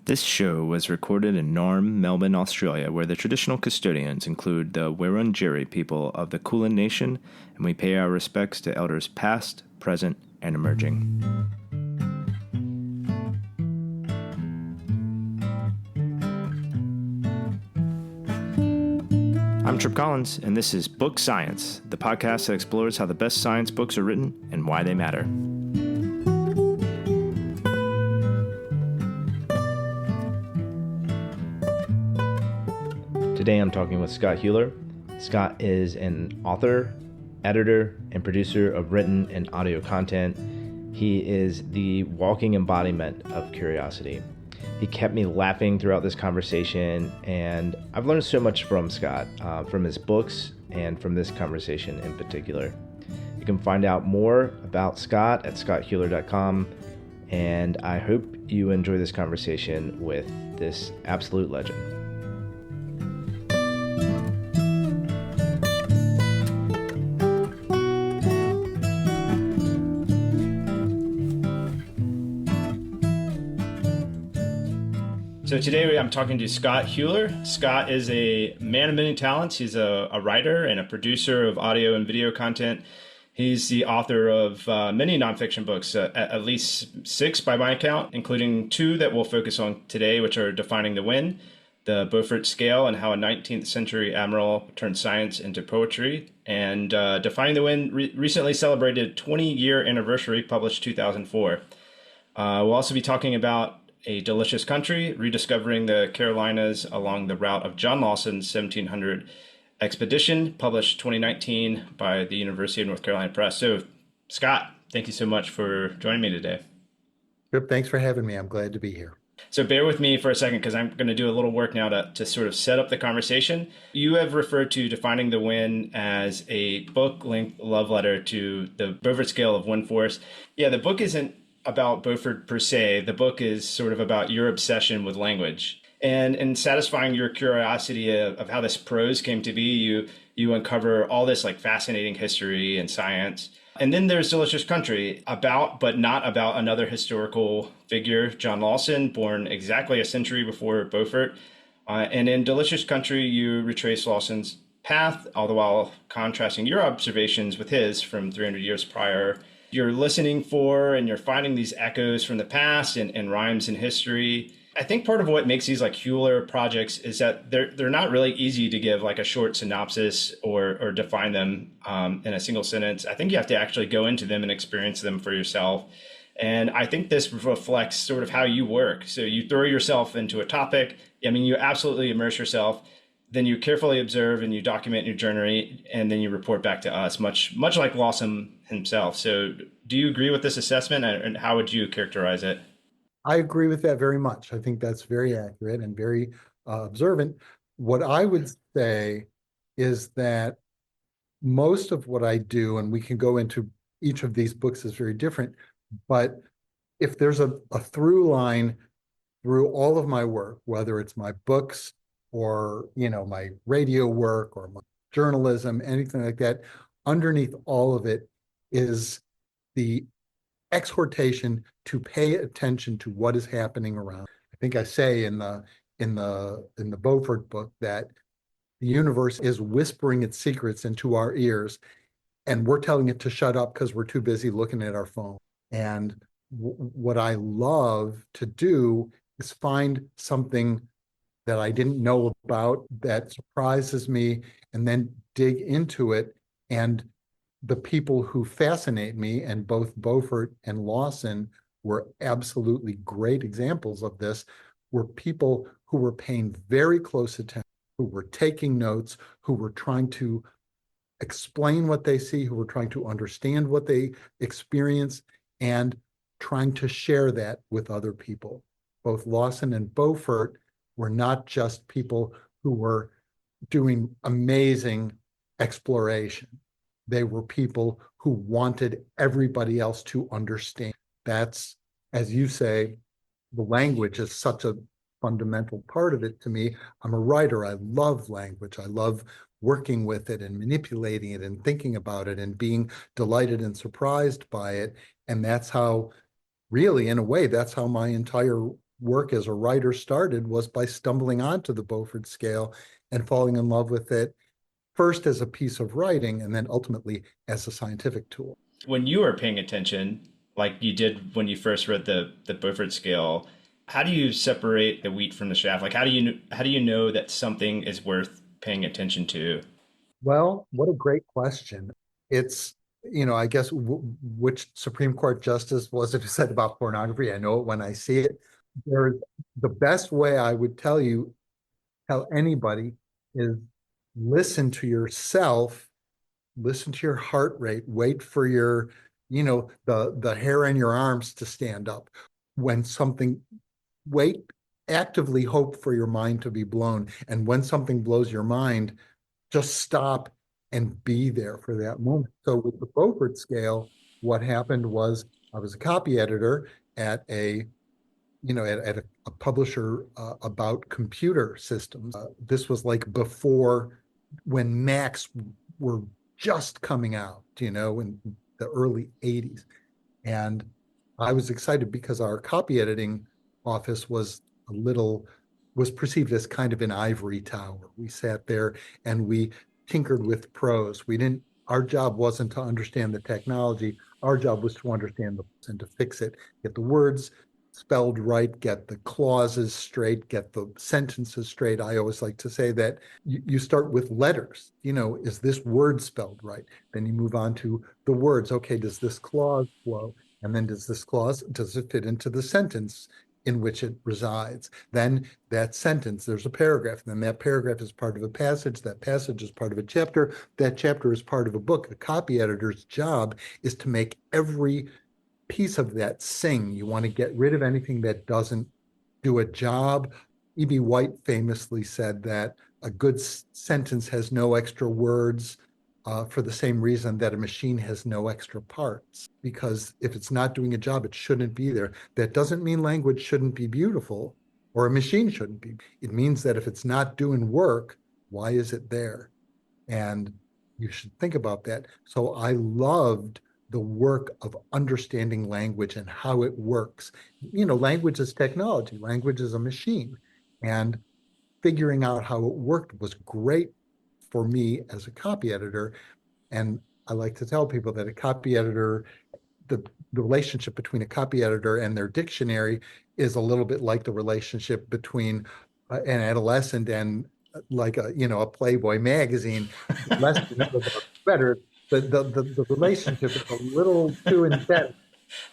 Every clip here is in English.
This show was recorded in Narm, Melbourne, Australia, where the traditional custodians include the Wurundjeri people of the Kulin Nation, and we pay our respects to elders past, present, and emerging. I'm Trip Collins, and this is Book Science, the podcast that explores how the best science books are written and why they matter. Today I'm talking with Scott Huler. Scott is an author, editor, and producer of written and audio content. He is the walking embodiment of curiosity. He kept me laughing throughout this conversation, and I've learned so much from Scott, from his books and from this conversation in particular. You can find out more about Scott at scotthuler.com, and I hope you enjoy this conversation with this absolute legend. So today I'm talking to Scott Huler. Scott is a man of many talents. He's a writer and a producer of audio and video content. He's the author of many nonfiction books, at least 6 by my count, including 2 that we'll focus on today, which are Defining the Wind, The Beaufort Scale, and How a 19th Century Admiral Turned Science into Poetry. And Defining the Wind recently celebrated 20-year anniversary, published 2004. We'll also be talking about A Delicious Country, rediscovering the Carolinas along the route of John Lawson's 1700 expedition, published 2019 by the University of North Carolina Press. So, Scott, thank you so much for joining me today. Yep, thanks for having me. I'm glad to be here. So bear with me for a second, because I'm going to do a little work now to sort of set up the conversation. You have referred to Defining the Wind as a book-length love letter to the Beaufort Scale of wind force. Yeah, the book isn't about Beaufort per se. The book is sort of about your obsession with language and satisfying your curiosity of how this prose came to be. You uncover all this like fascinating history and science. And then there's Delicious Country, about but not about another historical figure, John Lawson, born exactly a century before Beaufort. And in Delicious Country, you retrace Lawson's path, all the while contrasting your observations with his from 300 years prior. You're listening for and you're finding these echoes from the past and rhymes in history. I think part of what makes these like Huler projects is that they're not really easy to give like a short synopsis or define them in a single sentence. I think you have to actually go into them and experience them for yourself. And I think this reflects sort of how you work. So you throw yourself into a topic. I mean, you absolutely immerse yourself. Then you carefully observe and you document your journey, and then you report back to us, much like Lawson himself. So do you agree with this assessment, and how would you characterize it? I agree with that very much. I think that's very accurate and very observant. What I would say is that most of what I do, and we can go into each of these books is very different, but if there's a through line through all of my work, whether it's my books or, my radio work or my journalism, anything like that, underneath all of it is the exhortation to pay attention to what is happening around. I think I say in the Beaufort book that the universe is whispering its secrets into our ears, and we're telling it to shut up because we're too busy looking at our phone. And what I love to do is find something that I didn't know about that surprises me, and then dig into it. And the people who fascinate me, and both Beaufort and Lawson were absolutely great examples of this, were people who were paying very close attention, who were taking notes, who were trying to explain what they see, who were trying to understand what they experience, and trying to share that with other people. Both Lawson and Beaufort were not just people who were doing amazing exploration. They were people who wanted everybody else to understand. That's, as you say, the language is such a fundamental part of it to me. I'm a writer. I love language. I love working with it and manipulating it and thinking about it and being delighted and surprised by it. And that's how, really, in a way, that's how my entire work as a writer started was by stumbling onto the Beaufort scale and falling in love with it first as a piece of writing and then ultimately as a scientific tool. When you are paying attention, like you did when you first read the Beaufort scale, how do you separate the wheat from the chaff? Like how do you know that something is worth paying attention to? Well, what a great question. It's, I guess which Supreme Court justice was it who said about pornography? I know it when I see it. There's the best way I would tell anybody is listen to yourself, listen to your heart rate, wait for your, the hair on your arms to stand up. When something, wait, actively hope for your mind to be blown. And when something blows your mind, just stop and be there for that moment. So with the Beaufort scale, what happened was I was a copy editor at a publisher about computer systems. This was like before when Macs were just coming out, in the early 80s. And I was excited because our copy editing office was perceived as kind of an ivory tower. We sat there and we tinkered with prose. Our job wasn't to understand the technology. Our job was to understand and to fix it, get the words spelled right, get the clauses straight, get the sentences straight. I always like to say that you start with letters. Is this word spelled right? Then you move on to the words. Okay, does this clause flow? And then does it fit into the sentence in which it resides? Then that sentence, there's a paragraph, and then that paragraph is part of a passage. That passage is part of a chapter. That chapter is part of a book. The copy editor's job is to make every piece of that sing. You want to get rid of anything that doesn't do a job. E.B. White famously said that a good sentence has no extra words for the same reason that a machine has no extra parts. Because if it's not doing a job, it shouldn't be there. That doesn't mean language shouldn't be beautiful or a machine shouldn't be. It means that if it's not doing work, why is it there? And you should think about that. So I loved the work of understanding language and how it works. Language is technology, language is a machine. And figuring out how it worked was great for me as a copy editor. And I like to tell people that a copy editor, the relationship between a copy editor and their dictionary is a little bit like the relationship between an adolescent and like a Playboy magazine. The less you know about it, the better. The relationship is a little too intense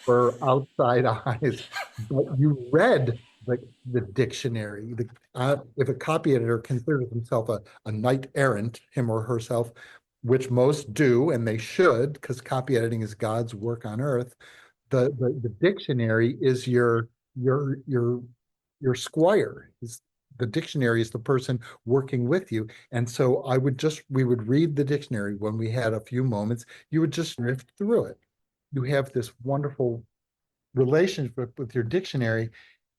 for outside eyes, but you read the dictionary. If a copy editor considers himself a knight errant, him or herself, which most do, and they should, because copy editing is God's work on earth, the dictionary is your squire. The dictionary is the person working with you. And so we would read the dictionary when we had a few moments. You would just drift through it. You have this wonderful relationship with your dictionary.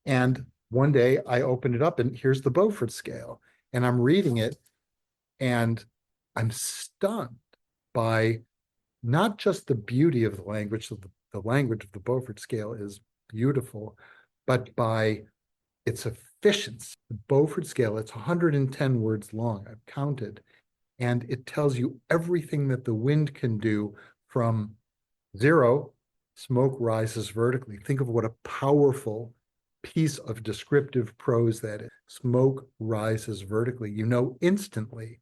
And one day I opened it up and here's the Beaufort scale. And I'm reading it and I'm stunned by not just the beauty of the language. The language of the Beaufort scale is beautiful, but by its efficiency. The Beaufort scale, it's 110 words long. I've counted. And it tells you everything that the wind can do from zero, smoke rises vertically. Think of what a powerful piece of descriptive prose that is. Smoke rises vertically. You know instantly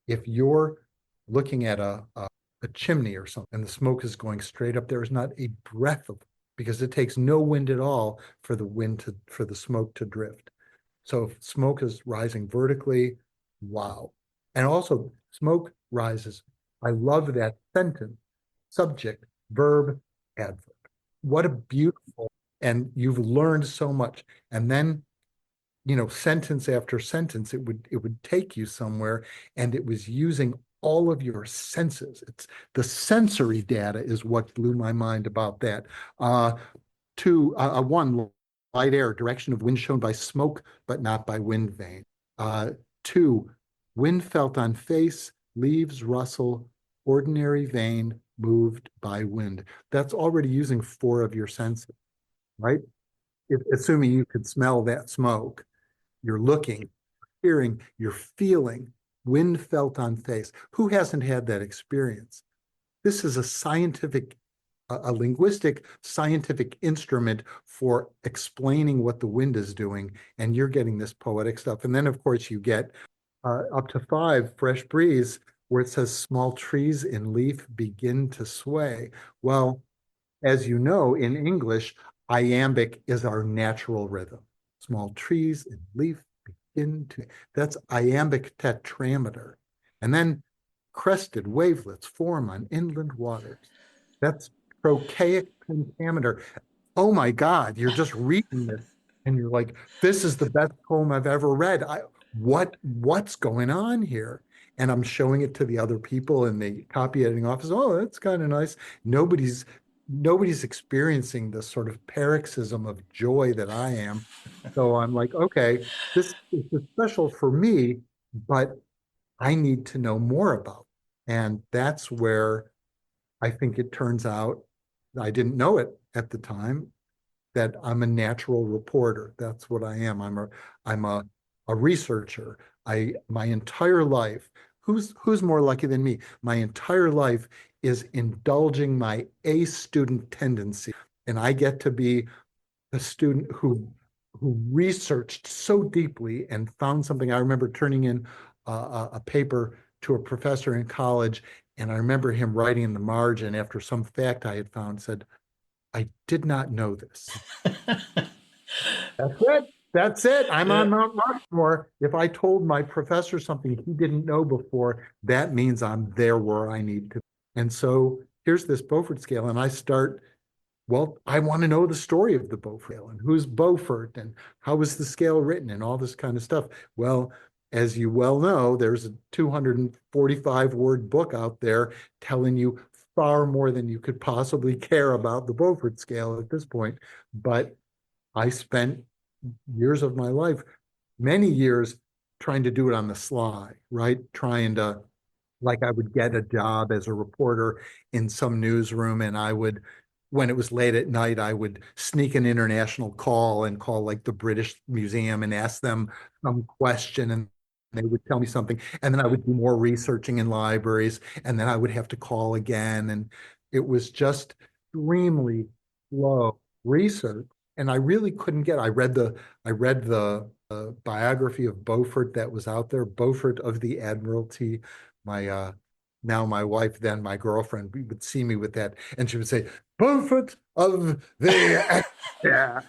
if you're looking at a chimney or something and the smoke is going straight up, there is not a breath of, because it takes no wind at all for the smoke to drift. So if smoke is rising vertically, wow. And also smoke rises. I love that sentence. Subject, verb, adverb. What a beautiful, and you've learned so much. And then, sentence after sentence, it would take you somewhere, and it was using all of your senses. It's the sensory data is what blew my mind about that. One, light air, direction of wind shown by smoke, but not by wind vane. Two, wind felt on face, leaves rustle, ordinary vane moved by wind. That's already using four of your senses, right? assuming you could smell that smoke, you're looking, hearing, you're feeling, wind felt on face. Who hasn't had that experience? This is a scientific, a linguistic scientific instrument for explaining what the wind is doing, and you're getting this poetic stuff. And then, of course, you get up to 5, fresh breeze, where it says small trees in leaf begin to sway. Well, as you know, in English, iambic is our natural rhythm. Small trees in leaf begin to, that's iambic tetrameter. And then crested wavelets form on inland waters. That's trochaic pentameter. Oh my God, you're just reading this and you're like, this is the best poem I've ever read. What's going on here? And I'm showing it to the other people in the copy editing office. Oh, that's kind of nice. Nobody's nobody's experiencing the sort of paroxysm of joy that I am. So I'm like, okay, this is special for me, but I need to know more about it. And that's where I think it turns out, I didn't know it at the time, that I'm a natural reporter. That's what I am. I'm a researcher. My entire life, who's more lucky than me? My entire life is indulging my A student tendency. And I get to be a student who researched so deeply and found something. I remember turning in a paper to a professor in college, and I remember him writing in the margin after some fact I had found, said, I did not know this. That's it. That's it. I'm Yeah. on Mount Rushmore. If I told my professor something he didn't know before, that means I'm there where I need to be. And so here's this Beaufort scale, and I start, well, I want to know the story of the Beaufort scale and who's Beaufort and how was the scale written and all this kind of stuff. Well, as you well know, there's a 245-word book out there telling you far more than you could possibly care about the Beaufort scale at this point. But I spent years of my life, many years, trying to do it on the sly, right? Trying to, like, I would get a job as a reporter in some newsroom, and I would, when it was late at night, I would sneak an international call and call like the British Museum and ask them some question, and they would tell me something. And then I would do more researching in libraries, and then I would have to call again. And it was just extremely slow research. And I really couldn't get, I read the biography of Beaufort that was out there, Beaufort of the Admiralty. My now my wife, then my girlfriend, we would see me with that, and she would say, Beaufort of the yeah.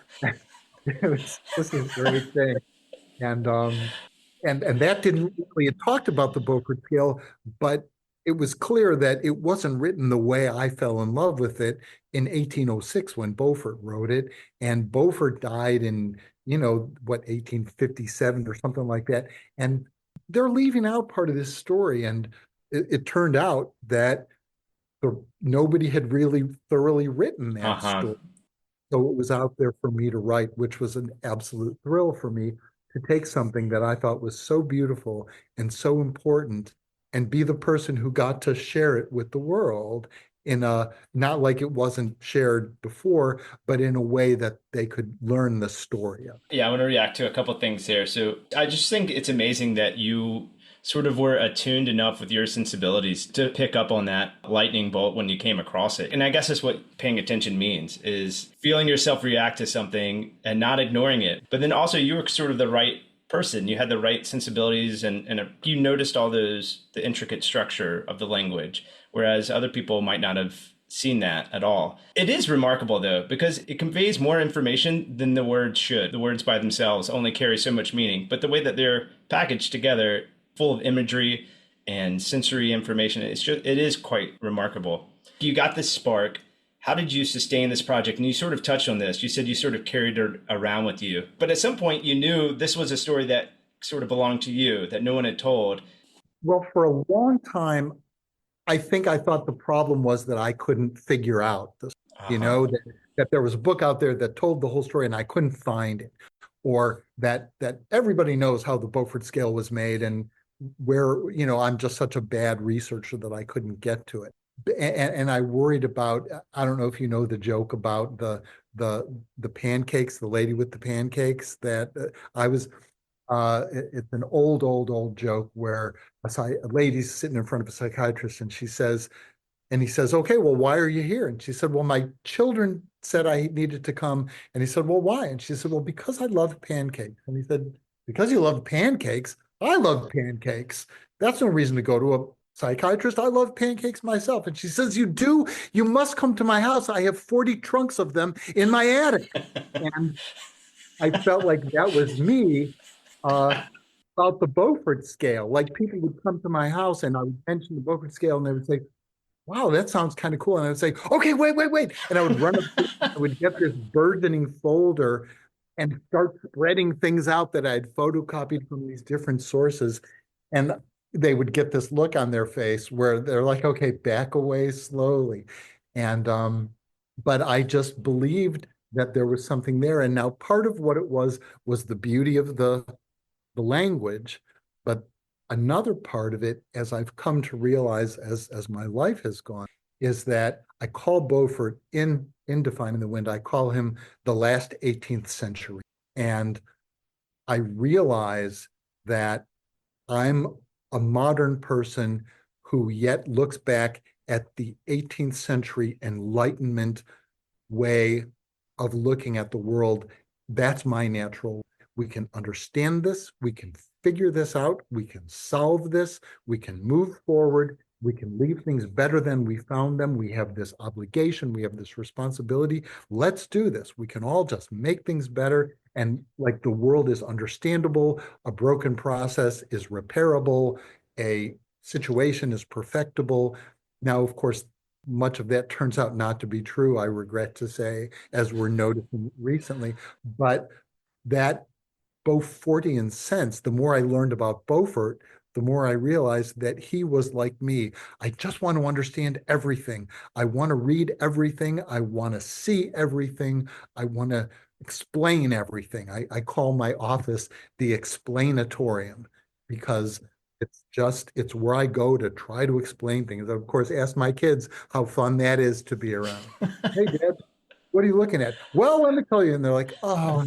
This is a great thing. And and that didn't really, it talked about the Beaufort scale, but it was clear that it wasn't written the way I fell in love with it in 1806 when Beaufort wrote it. And Beaufort died in, what, 1857 or something like that. And they're leaving out part of this story. And it turned out that nobody had really thoroughly written that Uh-huh. story. So it was out there for me to write, which was an absolute thrill for me to take something that I thought was so beautiful and so important and be the person who got to share it with the world in a, not like it wasn't shared before, but in a way that they could learn the story of. Yeah, I want to react to a couple things here. So I just think it's amazing that you sort of were attuned enough with your sensibilities to pick up on that lightning bolt when you came across it. And I guess that's what paying attention means, is feeling yourself react to something and not ignoring it. But then also you were sort of the right person. You had the right sensibilities and you noticed all the intricate structure of the language, whereas other people might not have seen that at all. It is remarkable though, because it conveys more information than the words should. The words by themselves only carry so much meaning, but the way that they're packaged together, full of imagery and sensory information, it is quite remarkable. You got this spark. How did you sustain this project? And you sort of touched on this. You said you sort of carried it around with you. But at some point you knew this was a story that sort of belonged to you, that no one had told. Well, for a long time, I think I thought the problem was that I couldn't figure out this, Uh-huh. that there was a book out there that told the whole story and I couldn't find it, or that everybody knows how the Beaufort scale was made and where, I'm just such a bad researcher that I couldn't get to it. And I worried about, I don't know if you know the joke about the pancakes, the lady with the pancakes that I was it's an old joke where a lady's sitting in front of a psychiatrist and he says, okay, well, why are you here? And she said, well, my children said I needed to come. And he said, well, why? And she said, well, because I love pancakes. And he said, because you love pancakes, I love pancakes. That's no reason to go to a psychiatrist. I love pancakes myself. And she says, you do? You must come to my house. I have 40 trunks of them in my attic. And I felt like that was me uh, about the Beaufort scale. Like people would come to my house and I would mention the Beaufort scale and they would say, wow, that sounds kind of cool. And I would say, okay, wait. And I would run up, I would get this burgeoning folder and start spreading things out that I'd photocopied from these different sources. And they would get this look on their face where they're like, okay, back away slowly. And but I just believed that there was something there. And now part of what it was the beauty of the language, but another part of it, as I've come to realize as my life has gone, is that I call Beaufort in Defining the Wind, I call him the last 18th century. And I realize that I'm a modern person who yet looks back at the 18th century Enlightenment way of looking at the world. That's my natural. We can understand this. We can figure this out. We can solve this. We can move forward. We can leave things better than we found them. We have this obligation. We have this responsibility. Let's do this. We can all just make things better. And like the world is understandable, a broken process is repairable, a situation is perfectible. Now, of course, much of that turns out not to be true, I regret to say, as we're noticing recently. But that Beaufortian sense, the more I learned about Beaufort, the more I realized that he was like me. I just want to understand everything. I want to read everything. I want to see everything. I want to explain everything. I call my office the explainatorium because it's where I go to try to explain things. Of course, ask my kids how fun that is to be around. Hey, Dad, what are you looking at? Well, let me tell you. And they're like, oh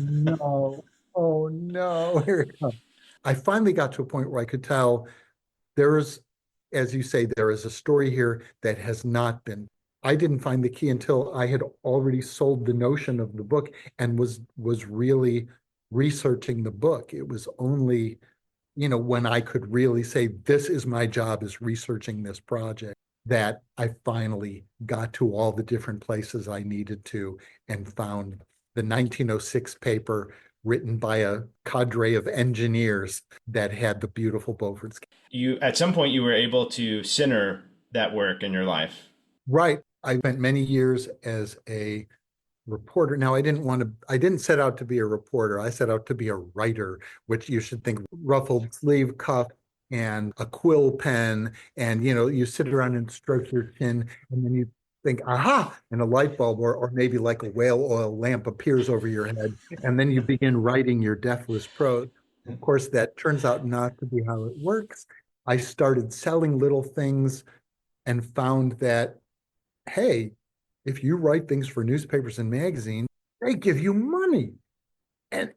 no, here it comes. I finally got to a point where I could tell there's, as you say, there is a story here that has not been. I didn't find the key until I had already sold the notion of the book and was really researching the book. It was only, when I could really say, this is my job, is researching this project, that I finally got to all the different places I needed to and found the 1906 paper written by a cadre of engineers that had the beautiful Beaufort scale. You, at some point, you were able to center that work in your life. Right. I spent many years as a reporter. Now, I didn't set out to be a reporter. I set out to be a writer, which you should think ruffled sleeve cuff and a quill pen. And, you sit around and stroke your chin and then you think, aha, and a light bulb or maybe like a whale oil lamp appears over your head. And then you begin writing your deathless prose. Of course, that turns out not to be how it works. I started selling little things and found that, hey, if you write things for newspapers and magazines, they give you money. And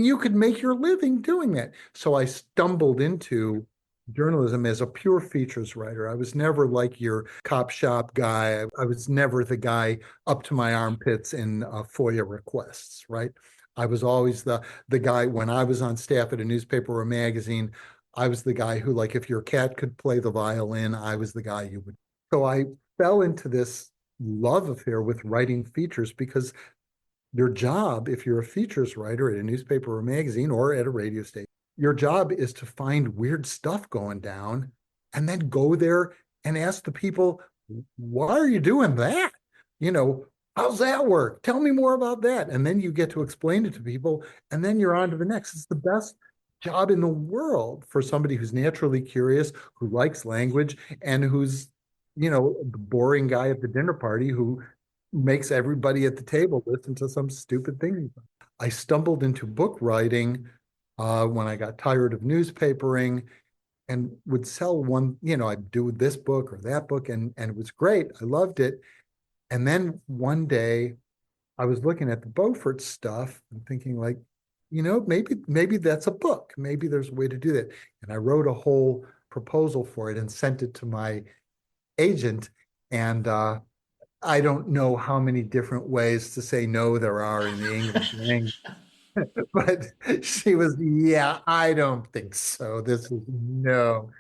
you could make your living doing that. So I stumbled into journalism as a pure features writer. I was never like your cop shop guy. I was never the guy up to my armpits in FOIA requests, right? I was always the guy when I was on staff at a newspaper or magazine. I was the guy who, like, if your cat could play the violin, I was the guy you would. So I fell into this love affair with writing features because your job, if you're a features writer at a newspaper or magazine or at a radio station, your job is to find weird stuff going down and then go there and ask the people, why are you doing that? You know, how's that work? Tell me more about that. And then you get to explain it to people and then you're on to the next. It's the best job in the world for somebody who's naturally curious, who likes language, and who's, the boring guy at the dinner party who makes everybody at the table listen to some stupid thing. I stumbled into book writing when I got tired of newspapering and would sell one, I'd do this book or that book, and it was great. I loved it. And then one day I was looking at the Beaufort stuff and thinking like, maybe that's a book. Maybe there's a way to do that. And I wrote a whole proposal for it and sent it to my agent. And I don't know how many different ways to say no there are in the English language, but she was, yeah, I don't think so. This is no.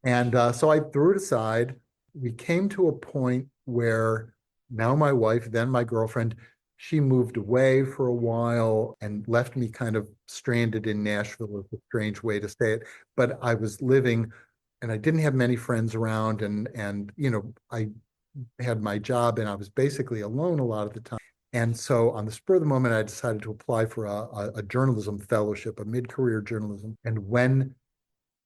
And so I threw it aside. We came to a point where now my wife, then my girlfriend, she moved away for a while and left me kind of stranded in Nashville, is a strange way to say it. But I was living and I didn't have many friends around and I had my job and I was basically alone a lot of the time. And so on the spur of the moment, I decided to apply for a journalism fellowship, a mid-career journalism. And when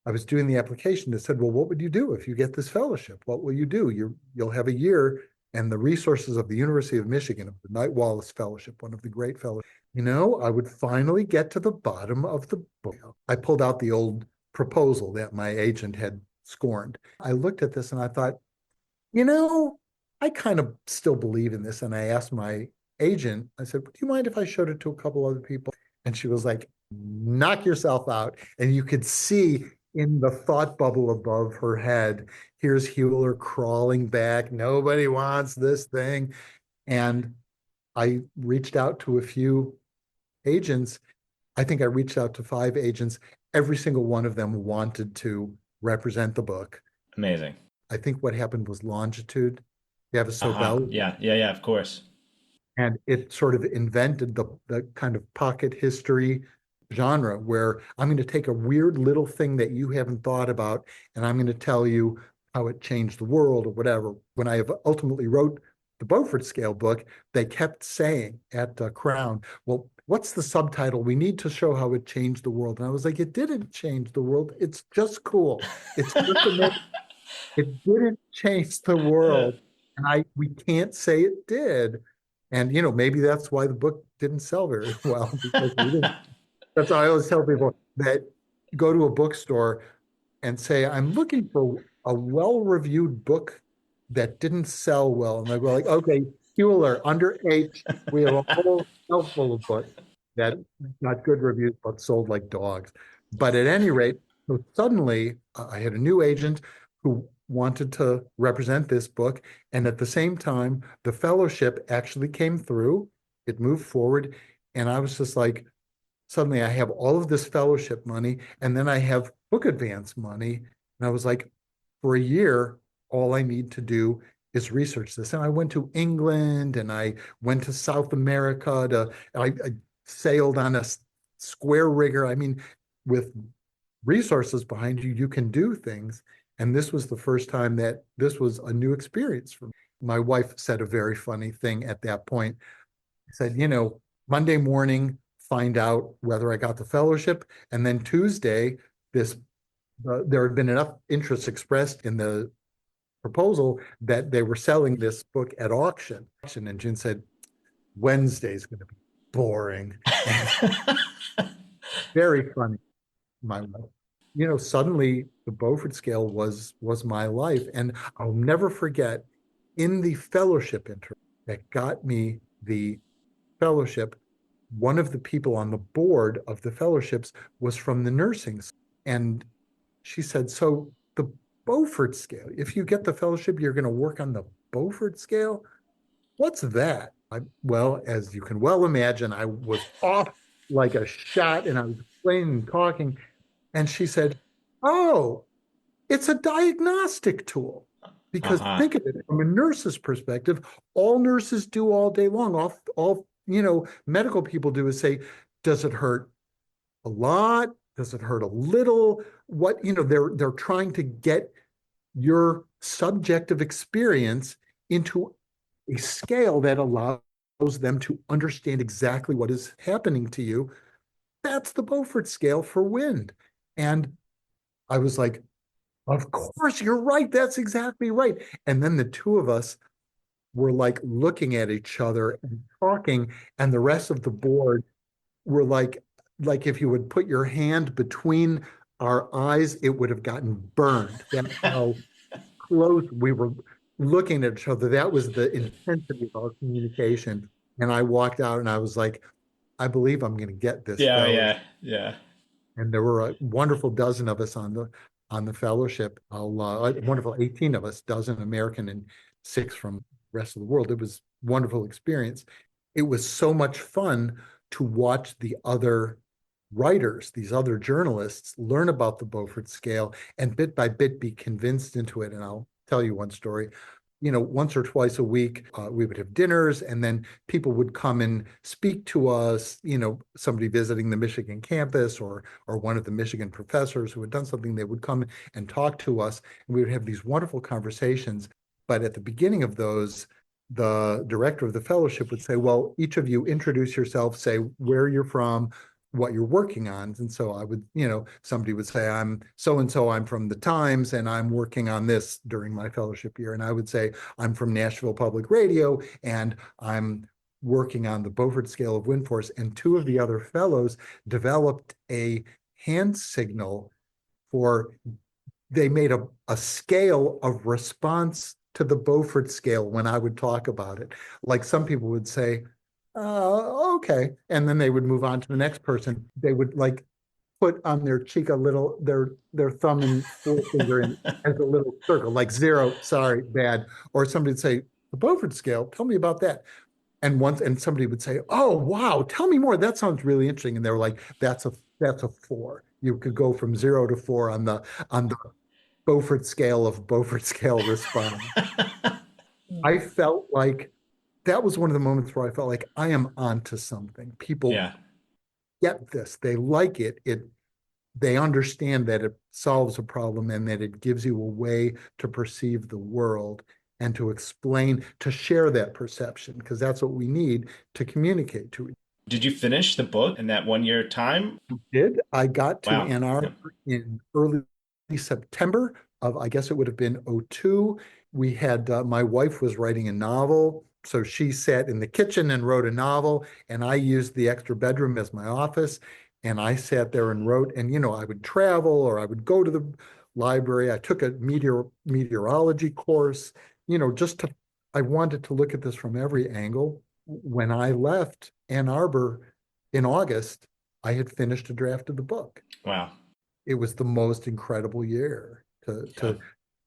I was doing the application, it said, well, what would you do if you get this fellowship? What will you do? You'll have a year and the resources of the University of Michigan, of the Knight Wallace Fellowship, one of the great fellows. I would finally get to the bottom of the book. I pulled out the old proposal that my agent had scorned. I looked at this and I thought, you know, I kind of still believe in this. And I asked my agent, I said, do you mind if I showed it to a couple other people? And she was like, knock yourself out. And you could see in the thought bubble above her head, here's Huler crawling back. Nobody wants this thing. And I reached out to a few agents. I think I reached out to 5 agents. Every single one of them wanted to represent the book. Amazing. I think what happened was Longitude. You have a Uh-huh. Sobel, Yeah, yeah, yeah, of course. and it sort of invented the kind of pocket history genre where I'm going to take a weird little thing that you haven't thought about and I'm going to tell you how it changed the world or whatever. When I ultimately wrote the Beaufort Scale book, they kept saying at Crown, well, what's the subtitle? We need to show how it changed the world. And I was like, it didn't change the world. It's just cool. It's just amazing. It didn't change the world. And we can't say it did. And maybe that's why the book didn't sell very well because we didn't. That's why I always tell people that go to a bookstore and say, I'm looking for a well-reviewed book that didn't sell well. And they go like, okay, Huler, under H, we have a whole shelf full of books that got good reviews but sold like dogs. But at any rate, so suddenly I had a new agent who wanted to represent this book. And at the same time, the fellowship actually came through. It moved forward. And I was just like, suddenly I have all of this fellowship money and then I have book advance money. And I was like, for a year, all I need to do is research this. And I went to England and I went to South America I sailed on a square rigger. I mean, with resources behind you, you can do things. And this was the first time that this was a new experience for me. My wife said a very funny thing at that point. She said, Monday morning, find out whether I got the fellowship. And then Tuesday, there had been enough interest expressed in the proposal that they were selling this book at auction. And June said, Wednesday's going to be boring. And very funny, my wife. Suddenly the Beaufort Scale was my life. And I'll never forget in the fellowship interview that got me the fellowship, one of the people on the board of the fellowships was from the nursing. And she said, so the Beaufort Scale, if you get the fellowship, you're going to work on the Beaufort Scale? What's that? Well, as you can well imagine, I was off like a shot and I was explaining and talking. And she said, oh, it's a diagnostic tool. Because Uh-huh. think of it from a nurse's perspective, all nurses do all day long, all medical people do is say, does it hurt a lot? Does it hurt a little? What, they're trying to get your subjective experience into a scale that allows them to understand exactly what is happening to you. That's the Beaufort scale for wind. And I was like, of course, you're right. That's exactly right. And then the two of us were like looking at each other and talking, and the rest of the board were like if you would put your hand between our eyes, it would have gotten burned. That's how close we were looking at each other. That was the intensity of our communication. And I walked out and I was like, I believe I'm going to get this Yeah, fellowship. yeah, yeah. And there were a wonderful dozen of us on the fellowship. A wonderful 18 of us, dozen American and six from the rest of the world. It was a wonderful experience. It was so much fun to watch the other writers, these other journalists, learn about the Beaufort scale and bit by bit be convinced into it. And I'll tell you one story. Once or twice a week, we would have dinners, and then people would come and speak to us. Somebody visiting the Michigan campus, or one of the Michigan professors who had done something, they would come and talk to us, and we would have these wonderful conversations. But at the beginning of those, the director of the fellowship would say, well, each of you introduce yourself, say where you're from, what you're working on. And so I would, somebody would say, I'm so and so, I'm from the Times, and I'm working on this during my fellowship year. And I would say, I'm from Nashville Public Radio, and I'm working on the Beaufort scale of wind force. And two of the other fellows developed a hand signal for, they made a scale of response to the Beaufort scale when I would talk about it. Like some people would say, okay. And then they would move on to the next person. They would like put on their cheek a little, their thumb and forefinger in as a little circle, like zero, sorry, bad. Or somebody would say, the Beaufort scale, tell me about that. And somebody would say, oh wow, tell me more. That sounds really interesting. And they were like, that's a 4. You could go from 0 to 4 on the Beaufort scale response. I felt like that was one of the moments where I felt like I am onto something. People Yeah. get this. They like it. They understand that it solves a problem and that it gives you a way to perceive the world and to explain, to share that perception, because that's what we need to communicate to each Did you finish the book in that 1 year time? did. I got to Wow. Ann Yep. Arbor in early September of, I guess it would have been '02. We had, my wife was writing a novel. So she sat in the kitchen and wrote a novel, and I used the extra bedroom as my office. And I sat there and wrote. And, I would travel or I would go to the library. I took a meteorology course, just I wanted to look at this from every angle. When I left Ann Arbor in August, I had finished a draft of the book. Wow. It was the most incredible year to Yeah. to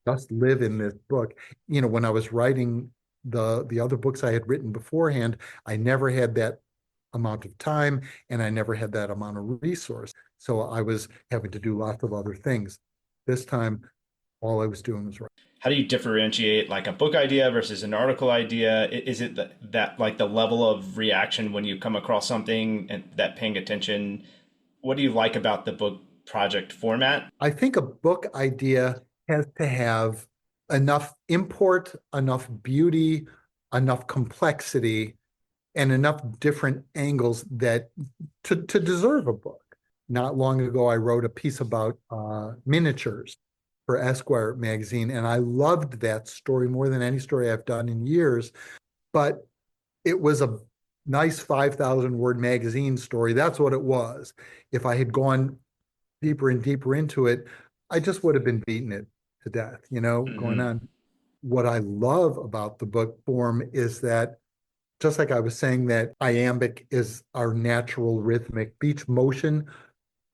just live in this book. When I was writing the other books I had written beforehand, I never had that amount of time and I never had that amount of resource. So I was having to do lots of other things. This time, all I was doing was writing. How do you differentiate like a book idea versus an article idea? Is it that like the level of reaction when you come across something and that paying attention? What do you like about the book project format? I think a book idea has to have enough import, enough beauty, enough complexity, and enough different angles that to deserve a book. Not long ago, I wrote a piece about miniatures for Esquire magazine, and I loved that story more than any story I've done in years. But it was a nice 5,000 word magazine story. That's what it was. If I had gone deeper and deeper into it, I just would have been beating it to death, going Hmm. on. What I love about the book form is that, just like I was saying, that iambic is our natural rhythmic beach motion,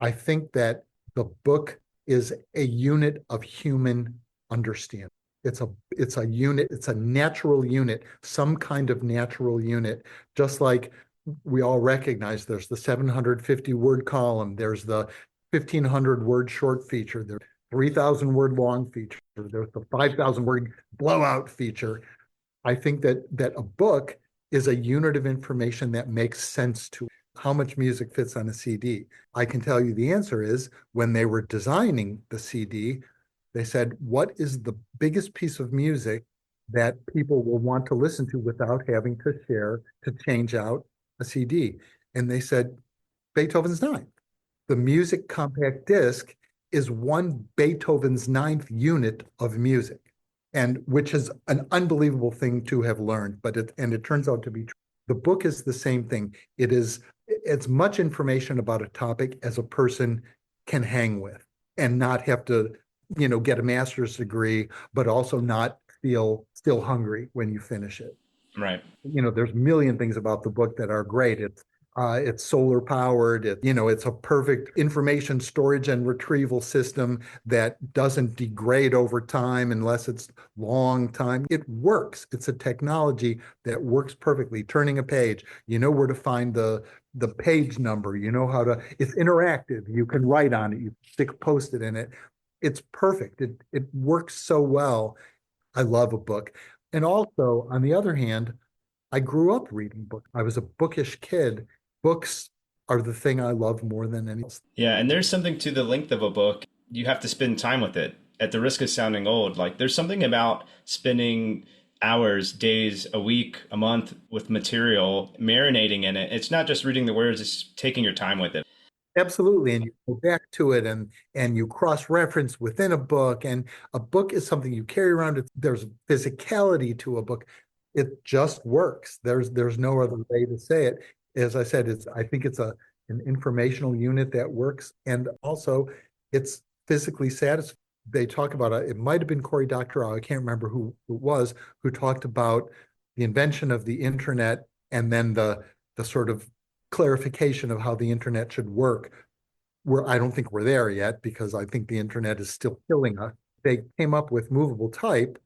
I think that the book is a unit of human understanding. It's a unit, it's a natural unit, some kind of natural unit, just like we all recognize there's the 750 word column, there's the 1,500 word short feature, there's 3,000 word long feature, there's the 5,000 word blowout feature. I think that a book is a unit of information that makes sense to how much music fits on a CD. I can tell you the answer is when they were designing the CD, they said, what is the biggest piece of music that people will want to listen to without having to share to change out a CD? And they said, Beethoven's Ninth. The music compact disc is one Beethoven's ninth unit of music, and which is an unbelievable thing to have learned, but it turns out to be true. The book is the same thing. It is as much information about a topic as a person can hang with and not have to, get a master's degree, but also not feel still hungry when you finish it. Right. There's a million things about the book that are great. It's solar powered. It's a perfect information storage and retrieval system that doesn't degrade over time unless it's long time. It works. It's a technology that works perfectly. Turning a page, you know where to find the page number. You know how to. It's interactive. You can write on it. You stick a post-it in it. It's perfect. It works so well. I love a book. And also, on the other hand, I grew up reading books. I was a bookish kid. Books are the thing I love more than anything else. Yeah, and there's something to the length of a book. You have to spend time with it. At the risk of sounding old, like there's something about spending hours, days, a week, a month with material, marinating in it. It's not just reading the words, it's taking your time with it. Absolutely. And you go back to it and you cross-reference within a book. And a book is something you carry around. There's physicality to a book. It just works. There's no other way to say it. As I said, I think it's an informational unit that works. And also it's physically satisfying. They talk about it might have been Cory Doctorow, I can't remember who it was, who talked about the invention of the internet and then the sort of clarification of how the internet should work. I don't think we're there yet because I think the internet is still killing us. They came up with movable type,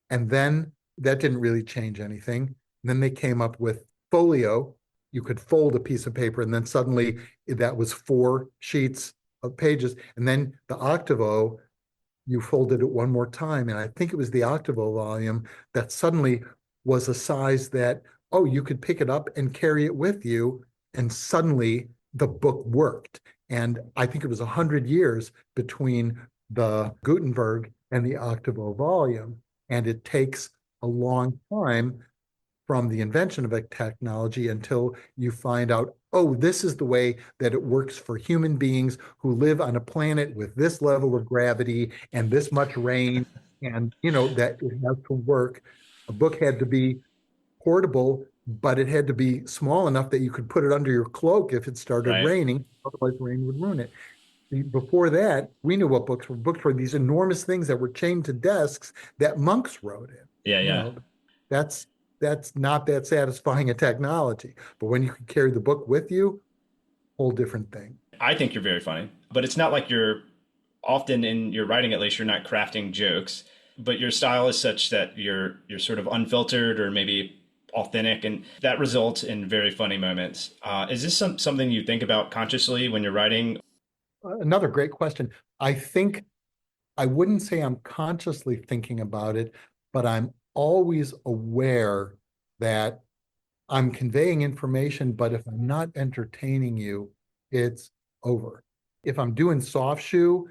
and then that didn't really change anything. And then they came up with folio. You could fold a piece of paper, and then suddenly that was 4 sheets of pages. And then the octavo, you folded it one more time. And I think it was the octavo volume that suddenly was a size that, oh, you could pick it up and carry it with you. And suddenly the book worked. And I think it was 100 years between the Gutenberg and the octavo volume. And it takes a long time from the invention of a technology until you find out, oh, this is the way that it works for human beings who live on a planet with this level of gravity and this much rain, and that it has to work. A book had to be portable, but it had to be small enough that you could put it under your cloak if it started Right. raining. Otherwise, rain would ruin it. Before that, we knew what books were. Books were these enormous things that were chained to desks that monks wrote in. Yeah, You yeah. know, that's that's not that satisfying a technology. But when you can carry the book with you, whole different thing. I think you're very funny, but it's not like you're often in your writing, at least you're not crafting jokes, but your style is such that you're sort of unfiltered or maybe authentic, and that results in very funny moments. Is this something you think about consciously when you're writing? Another great question. I think I wouldn't say I'm consciously thinking about it, but I'm always aware that I'm conveying information, but if I'm not entertaining you, it's over. If I'm doing soft shoe,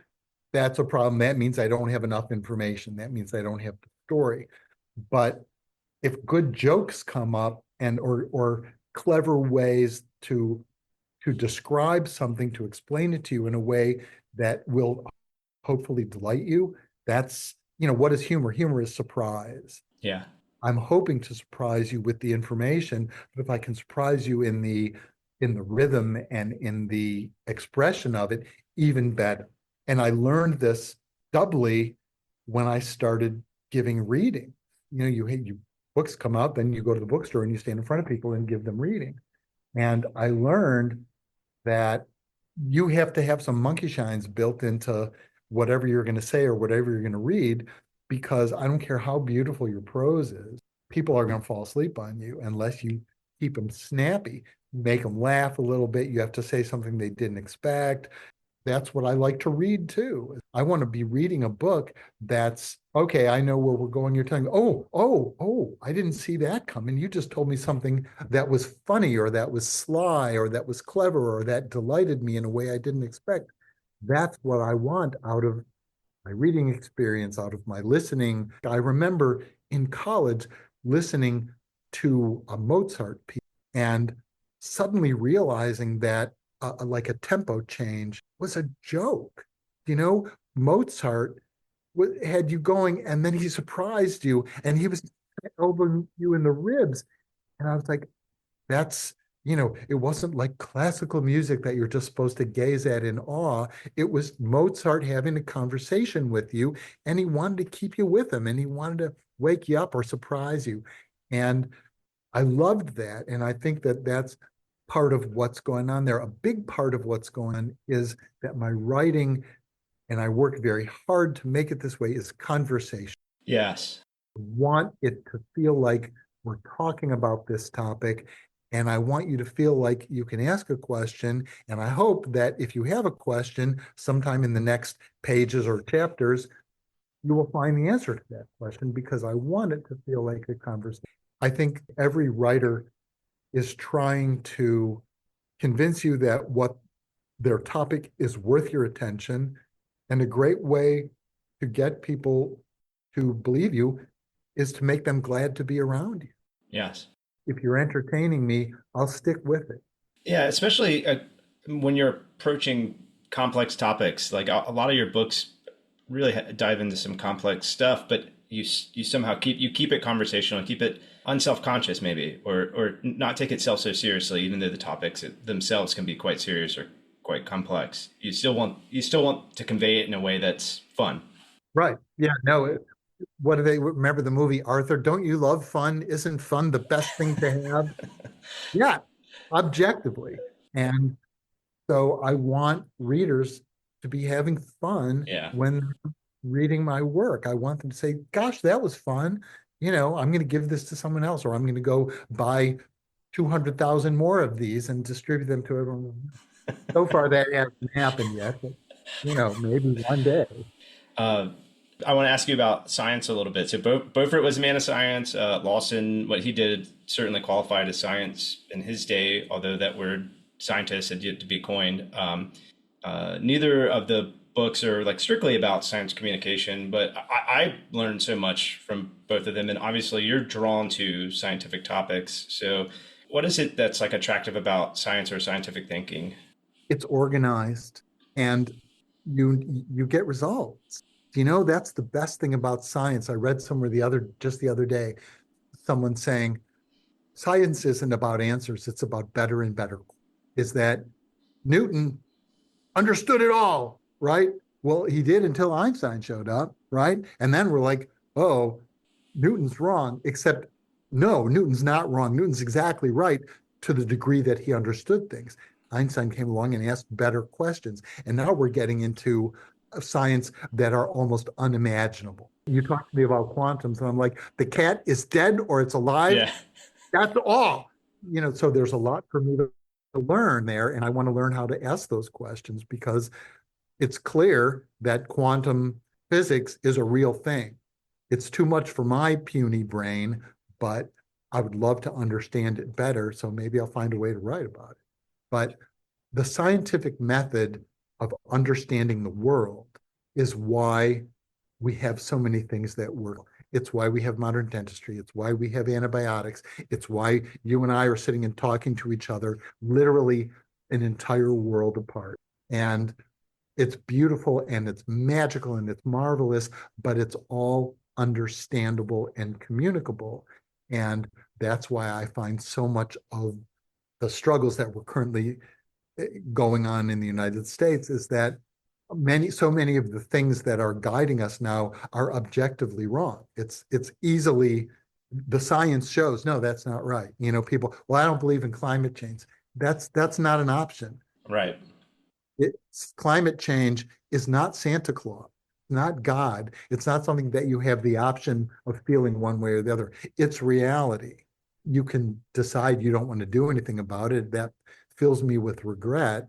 that's a problem. That means I don't have enough information. That means I don't have the story. But if good jokes come up and or clever ways to describe something, to explain it to you in a way that will hopefully delight you, that's, what is humor? Humor is surprise. Yeah. I'm hoping to surprise you with the information, but if I can surprise you in the rhythm and in the expression of it, even better. And I learned this doubly when I started giving reading. You books come out, then you go to the bookstore and you stand in front of people and give them reading. And I learned that you have to have some monkey shines built into whatever you're going to say or whatever you're going to read, because I don't care how beautiful your prose is, people are going to fall asleep on you unless you keep them snappy, make them laugh a little bit. You have to say something they didn't expect. That's what I like to read too. I want to be reading a book that's okay. I know where we're going. You're telling me, oh, I didn't see that coming. You just told me something that was funny or that was sly or that was clever or that delighted me in a way I didn't expect. That's what I want out of my reading experience, out of my listening. I remember in college listening to a Mozart piece and suddenly realizing that like a tempo change was a joke. Mozart had you going and then he surprised you and he was elbowing you in the ribs. And I was like, that's, it wasn't like classical music that you're just supposed to gaze at in awe. It was Mozart having a conversation with you, and he wanted to keep you with him, and he wanted to wake you up or surprise you. And I loved that. And I think that that's part of what's going on there. A big part of what's going on is that my writing, and I work very hard to make it this way, is conversation. Yes. I want it to feel like we're talking about this topic. And I want you to feel like you can ask a question. And I hope that if you have a question, sometime in the next pages or chapters, you will find the answer to that question because I want it to feel like a conversation. I think every writer is trying to convince you that what their topic is worth your attention. And a great way to get people to believe you is to make them glad to be around you. Yes. If you're entertaining me, I'll stick with it. Yeah, especially when you're approaching complex topics. Like a lot of your books really dive into some complex stuff, but you somehow keep it conversational, keep it unself-conscious maybe, or not take itself so seriously, even though the topics themselves can be quite serious or quite complex. You still want to convey it in a way that's fun. Right. Yeah. No, what do they remember the movie Arthur? Don't you love fun? Isn't fun the best thing to have? Yeah, objectively. And so I want readers to be having fun Yeah. when they're reading my work. I want them to say, gosh, that was fun. I'm going to give this to someone else, or I'm going to go buy 200,000 more of these and distribute them to everyone. So far, that hasn't happened yet, but maybe one day. Uh, I want to ask you about science a little bit. So Beaufort was a man of science. Lawson, what he did certainly qualified as science in his day, although that word scientist had yet to be coined. Neither of the books are like strictly about science communication, but I learned so much from both of them. And obviously you're drawn to scientific topics. So what is it that's like attractive about science or scientific thinking? It's organized and you get results. That's the best thing about science. I read somewhere just the other day, someone saying science isn't about answers, it's about better and better. Is that Newton understood it all, right? Well, he did until Einstein showed up, right? And then we're like, oh, Newton's wrong, except no, Newton's not wrong. Newton's exactly right to the degree that he understood things. Einstein came along and asked better questions. And now we're getting into science that are almost unimaginable. You talk to me about quantums, and I'm like, the cat is dead or it's alive. Yeah. That's all. So there's a lot for me to learn there. And I want to learn how to ask those questions because it's clear that quantum physics is a real thing. It's too much for my puny brain, but I would love to understand it better. So maybe I'll find a way to write about it. But the scientific method of understanding the world is why we have so many things that work. It's why we have modern dentistry. It's why we have antibiotics. It's why you and I are sitting and talking to each other, literally an entire world apart. And it's beautiful and it's magical and it's marvelous, but it's all understandable and communicable. And that's why I find so much of the struggles that we're currently going on in the United States is that so many of the things that are guiding us now are objectively wrong. It's easily the science shows no, that's not right. People, well, I don't believe in climate change. That's not an option. Right. Climate change is not Santa Claus, not God. It's not something that you have the option of feeling one way or the other. It's reality. You can decide you don't want to do anything about it. That fills me with regret.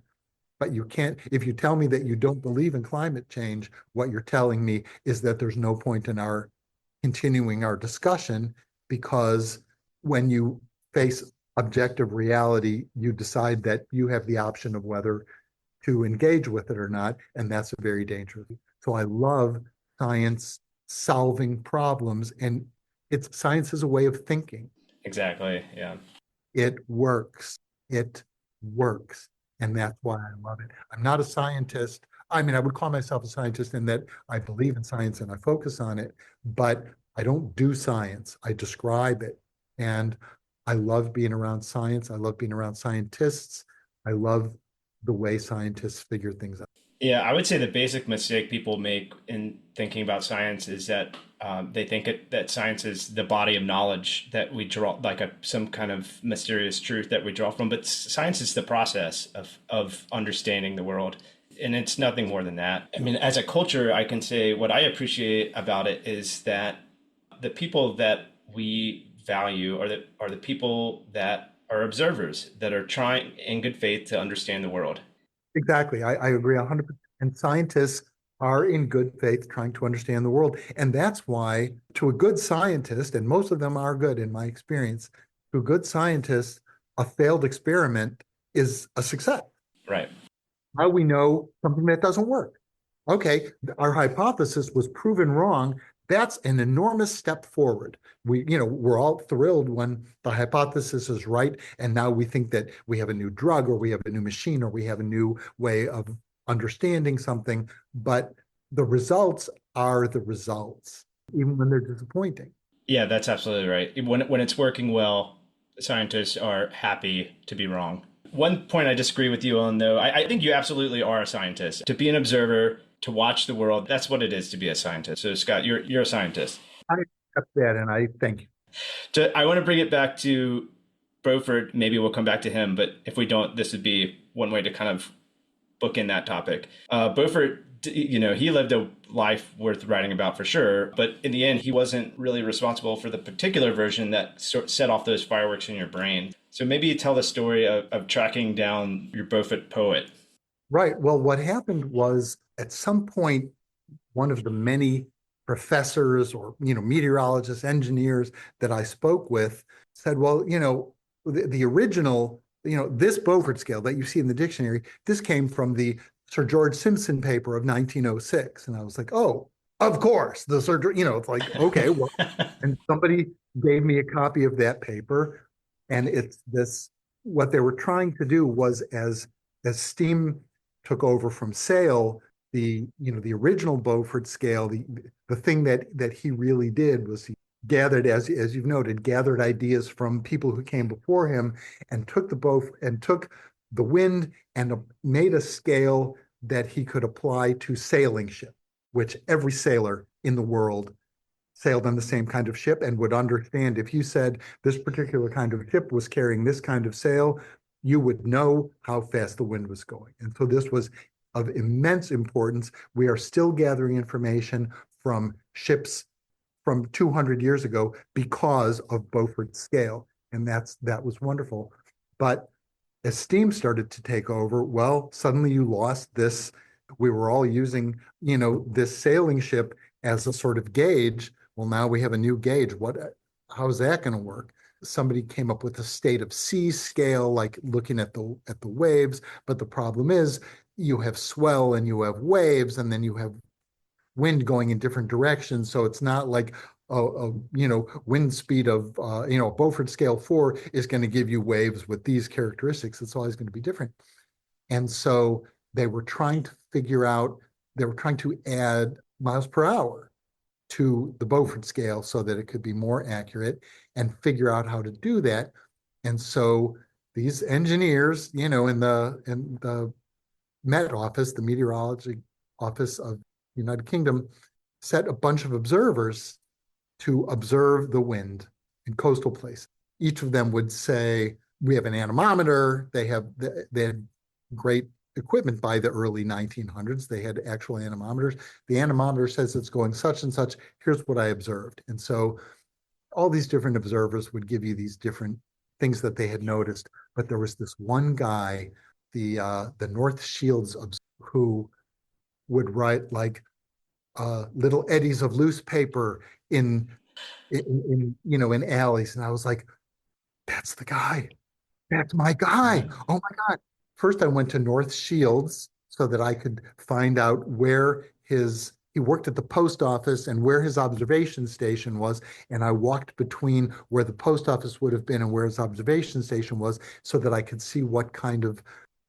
But you can't, if you tell me that you don't believe in climate change, what you're telling me is that there's no point in our continuing our discussion because when you face objective reality, you decide that you have the option of whether to engage with it or not, and that's a very dangerous. So I love science solving problems, and it's science is a way of thinking. Exactly. Yeah. It works. It works. And that's why I love it. I'm not a scientist. I mean, I would call myself a scientist in that I believe in science and I focus on it, but I don't do science. I describe it. And I love being around science. I love being around scientists. I love the way scientists figure things out. Yeah, I would say the basic mistake people make in thinking about science is that they think that science is the body of knowledge that we draw, like some kind of mysterious truth that we draw from. But science is the process of understanding the world, and it's nothing more than that. I mean, as a culture, I can say what I appreciate about it is that the people that we value are the people that are observers that are trying in good faith to understand the world. Exactly. I agree 100%. And scientists are in good faith trying to understand the world. And that's why, to a good scientist, and most of them are good in my experience, to a good scientist, a failed experiment is a success. Right. How we know something that doesn't work. Okay, our hypothesis was proven wrong. That's an enormous step forward. We're all thrilled when the hypothesis is right, and now we think that we have a new drug, or we have a new machine, or we have a new way of understanding something. But the results are the results, even when they're disappointing. Yeah, that's absolutely right. When it's working well, scientists are happy to be wrong. One point I disagree with you on, though, I think you absolutely are a scientist. To be an observer, to watch the world, that's what it is to be a scientist. So, Scott, you're a scientist. I accept that, and I thank you. I want to bring it back to Beaufort. Maybe we'll come back to him, but if we don't, this would be one way to kind of book in that topic. Beaufort, he lived a life worth writing about for sure, but in the end, he wasn't really responsible for the particular version that set off those fireworks in your brain. So maybe tell the story of tracking down your Beaufort poet. Right. Well, what happened was, at some point, one of the many professors, or meteorologists, engineers that I spoke with said, well, the original, this Beaufort scale that you see in the dictionary, this came from the Sir George Simpson paper of 1906. And I was like, oh, of course, the Sir, it's like, okay, well, and somebody gave me a copy of that paper, and it's this, what they were trying to do was, as steam took over from sail, the original Beaufort scale, the thing that he really did was he gathered, as you've noted, gathered ideas from people who came before him, and took the wind and made a scale that he could apply to sailing ship, which every sailor in the world sailed on the same kind of ship and would understand. If you said this particular kind of ship was carrying this kind of sail, you would know how fast the wind was going. And so this was of immense importance. We are still gathering information from ships from 200 years ago because of Beaufort's scale. And that was wonderful. But as steam started to take over, well, suddenly you lost this. We were all using, this sailing ship as a sort of gauge. Well, now we have a new gauge. How's that going to work? Somebody came up with a state of sea scale, like looking at the waves. But the problem is, you have swell and you have waves, and then you have wind going in different directions. So it's not like wind speed of Beaufort scale 4 is going to give you waves with these characteristics. It's always going to be different. And so they were trying to figure out, they were trying to add miles per hour to the Beaufort scale so that it could be more accurate, and figure out how to do that. And so these engineers, in the Met Office, the meteorology office of the United Kingdom, set a bunch of observers to observe the wind in coastal places. Each of them would say, we have an anemometer. They had great equipment by the early 1900s. They had actual anemometers. The anemometer says it's going such and such. Here's what I observed. And so all these different observers would give you these different things that they had noticed. But there was this one guy, the North Shields observer, who would write like little eddies of loose paper in alleys. And I was like, that's the guy. That's my guy. Oh my God. First, I went to North Shields so that I could find out where he worked at the post office and where his observation station was. And I walked between where the post office would have been and where his observation station was, so that I could see what kind of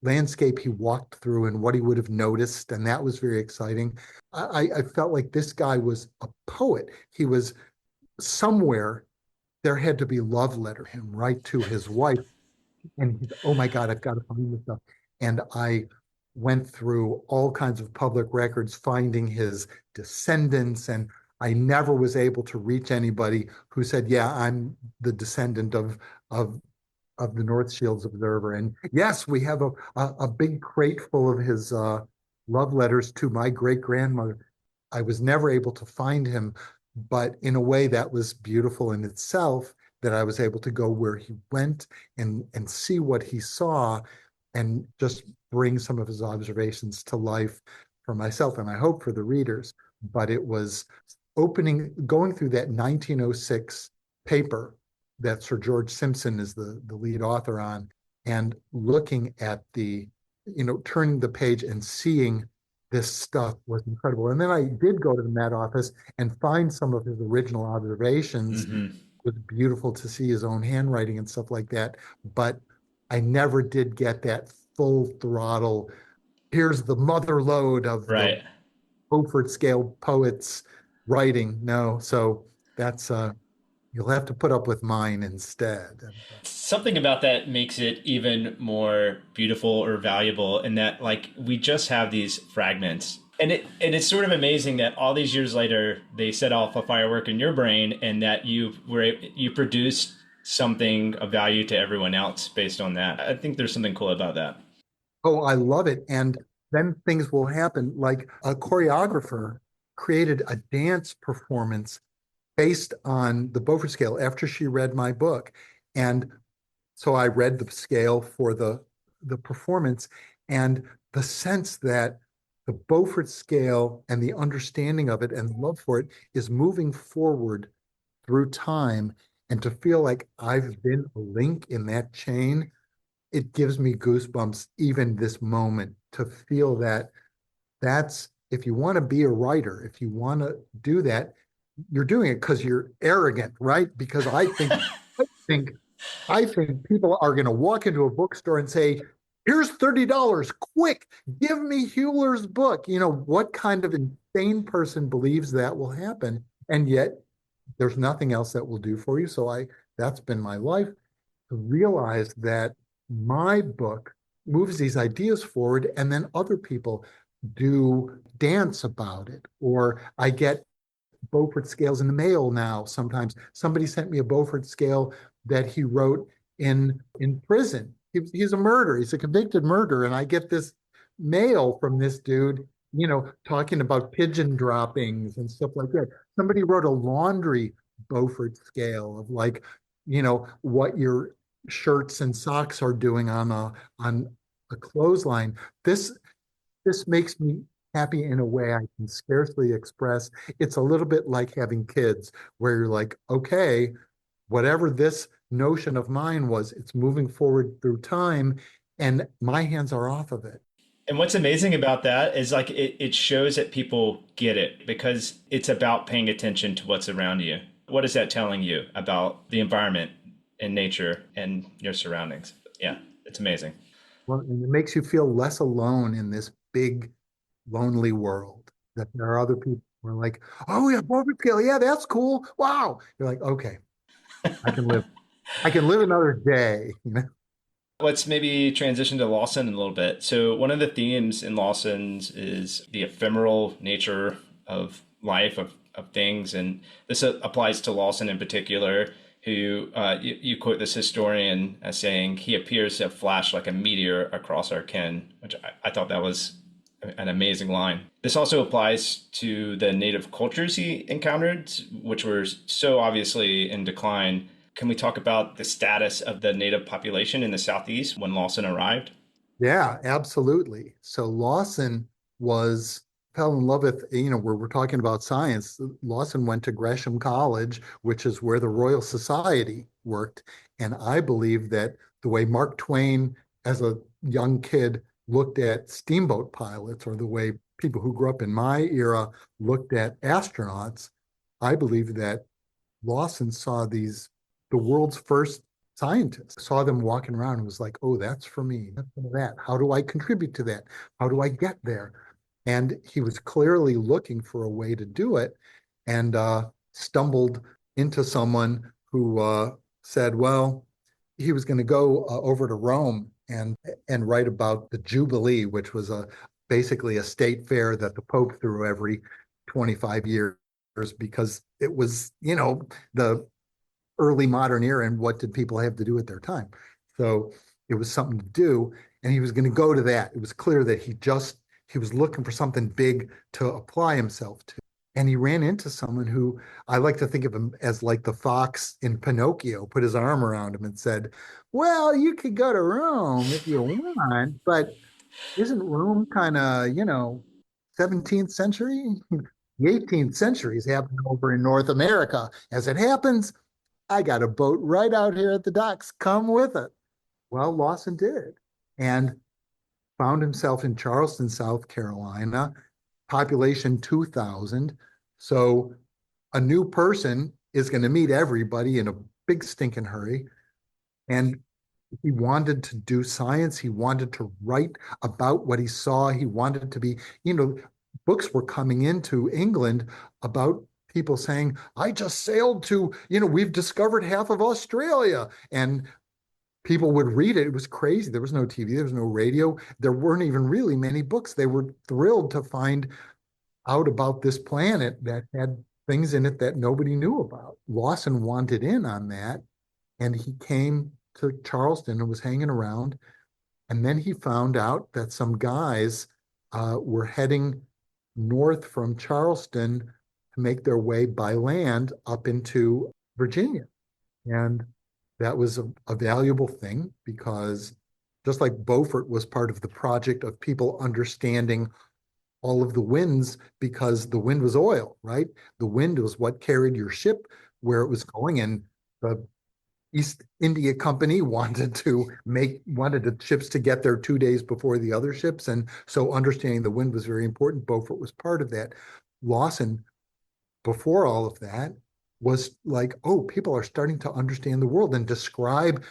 landscape he walked through and what he would have noticed. And that was very exciting. I felt like this guy was a poet. He was somewhere, there had to be love letter him right to his wife. And he's, oh my God, I've got to find this stuff. And I went through all kinds of public records, finding his descendants. And I never was able to reach anybody who said, yeah, I'm the descendant of of the North Shields Observer. And yes, we have a big crate full of his love letters to my great grandmother. I was never able to find him, but in a way that was beautiful in itself, that I was able to go where he went and see what he saw and just bring some of his observations to life for myself and I hope for the readers. But it was going through that 1906 paper that Sir George Simpson is the lead author on, and looking at turning the page and seeing this stuff was incredible. And then I did go to the Met Office and find some of his original observations. Hmm. It was beautiful to see his own handwriting and stuff like that. But I never did get that full throttle. Here's the mother lode of the Right. Beaufort scale poets writing. No, so that's you'll have to put up with mine instead. Something about that makes it even more beautiful or valuable in that like we just have these fragments. And it's sort of amazing that all these years later they set off a firework in your brain and that you produced something of value to everyone else based on that. I think there's something cool about that. Oh, I love it. And then things will happen. Like a choreographer created a dance performance based on the Beaufort scale after she read my book. And so I read the scale for the performance, and the sense that the Beaufort scale and the understanding of it and love for it is moving forward through time, and to feel like I've been a link in that chain, it gives me goosebumps even this moment to feel that that's if you want to be a writer, if you want to do that, you're doing it because you're arrogant, right? Because I think I think people are going to walk into a bookstore and say, "Here's $30, quick, give me Huler's book." You know, what kind of insane person believes that will happen? And yet there's nothing else that will do for you. So I that's been my life, to realize that my book moves these ideas forward and then other people do dance about it. Or I get Beaufort scales in the mail now. Sometimes somebody sent me a Beaufort scale that he wrote in prison. He's a murderer. He's a convicted murderer, and I get this mail from this dude, talking about pigeon droppings and stuff like that. Somebody wrote a laundry Beaufort scale of like, what your shirts and socks are doing on a clothesline. This this makes me happy in a way I can scarcely express. It's a little bit like having kids, where you're like, okay, whatever this notion of mine was, it's moving forward through time, and my hands are off of it. And what's amazing about that is like it shows that people get it because it's about paying attention to what's around you. What is that telling you about the environment and nature and your surroundings? Yeah, it's amazing. Well, and it makes you feel less alone in this big, lonely world. That there are other people who are like, oh yeah, Barbie scale, yeah, that's cool. Wow. You're like, okay, I can live. I can live another day. Let's maybe transition to Lawson a little bit. So, one of the themes in Lawson's is the ephemeral nature of life, of things. And this applies to Lawson in particular, who you quote this historian as saying, he appears to have flashed like a meteor across our ken, which I thought that was an amazing line. This also applies to the native cultures he encountered, which were so obviously in decline. Can we talk about the status of the native population in the Southeast when Lawson arrived? Yeah, absolutely. So Lawson was fell in love with, where we're talking about science. Lawson went to Gresham College, which is where the Royal Society worked. And I believe that the way Mark Twain, as a young kid, looked at steamboat pilots, or the way people who grew up in my era looked at astronauts, I believe that Lawson saw the world's first scientists, saw them walking around and was like, oh, that's for me. That's for that. How do I contribute to that? How do I get there? And he was clearly looking for a way to do it, and stumbled into someone who said, well, he was going to go over to Rome and write about the Jubilee, which was a basically a state fair that the Pope threw every 25 years because it was, the early modern era and what did people have to do at their time. So it was something to do. And he was going to go to that. It was clear that he was looking for something big to apply himself to. And he ran into someone who I like to think of him as like the fox in Pinocchio, put his arm around him and said, well, you could go to Rome if you want, but isn't Rome kind of, 17th century? The 18th century is happening over in North America. As it happens, I got a boat right out here at the docks. Come with it. Well, Lawson did and found himself in Charleston, South Carolina, population 2,000. So a new person is going to meet everybody in a big stinking hurry. And he wanted to do science. He wanted to write about what he saw. He wanted to be, books were coming into England about people saying, I just sailed to, we've discovered half of Australia. And people would read it. It was crazy. There was no TV, there was no radio. There weren't even really many books. They were thrilled to find out about this planet that had things in it that nobody knew about. Lawson wanted in on that. And he came to Charleston and was hanging around. And then he found out that some guys were heading north from Charleston to make their way by land up into Virginia. And that was a valuable thing because just like Beaufort was part of the project of people understanding all of the winds because the wind was oil, right? The wind was what carried your ship where it was going. And the East India Company wanted the ships to get there 2 days before the other ships. And so understanding the wind was very important. Beaufort was part of that. Lawson, before all of that, was like, oh, people are starting to understand the world and describe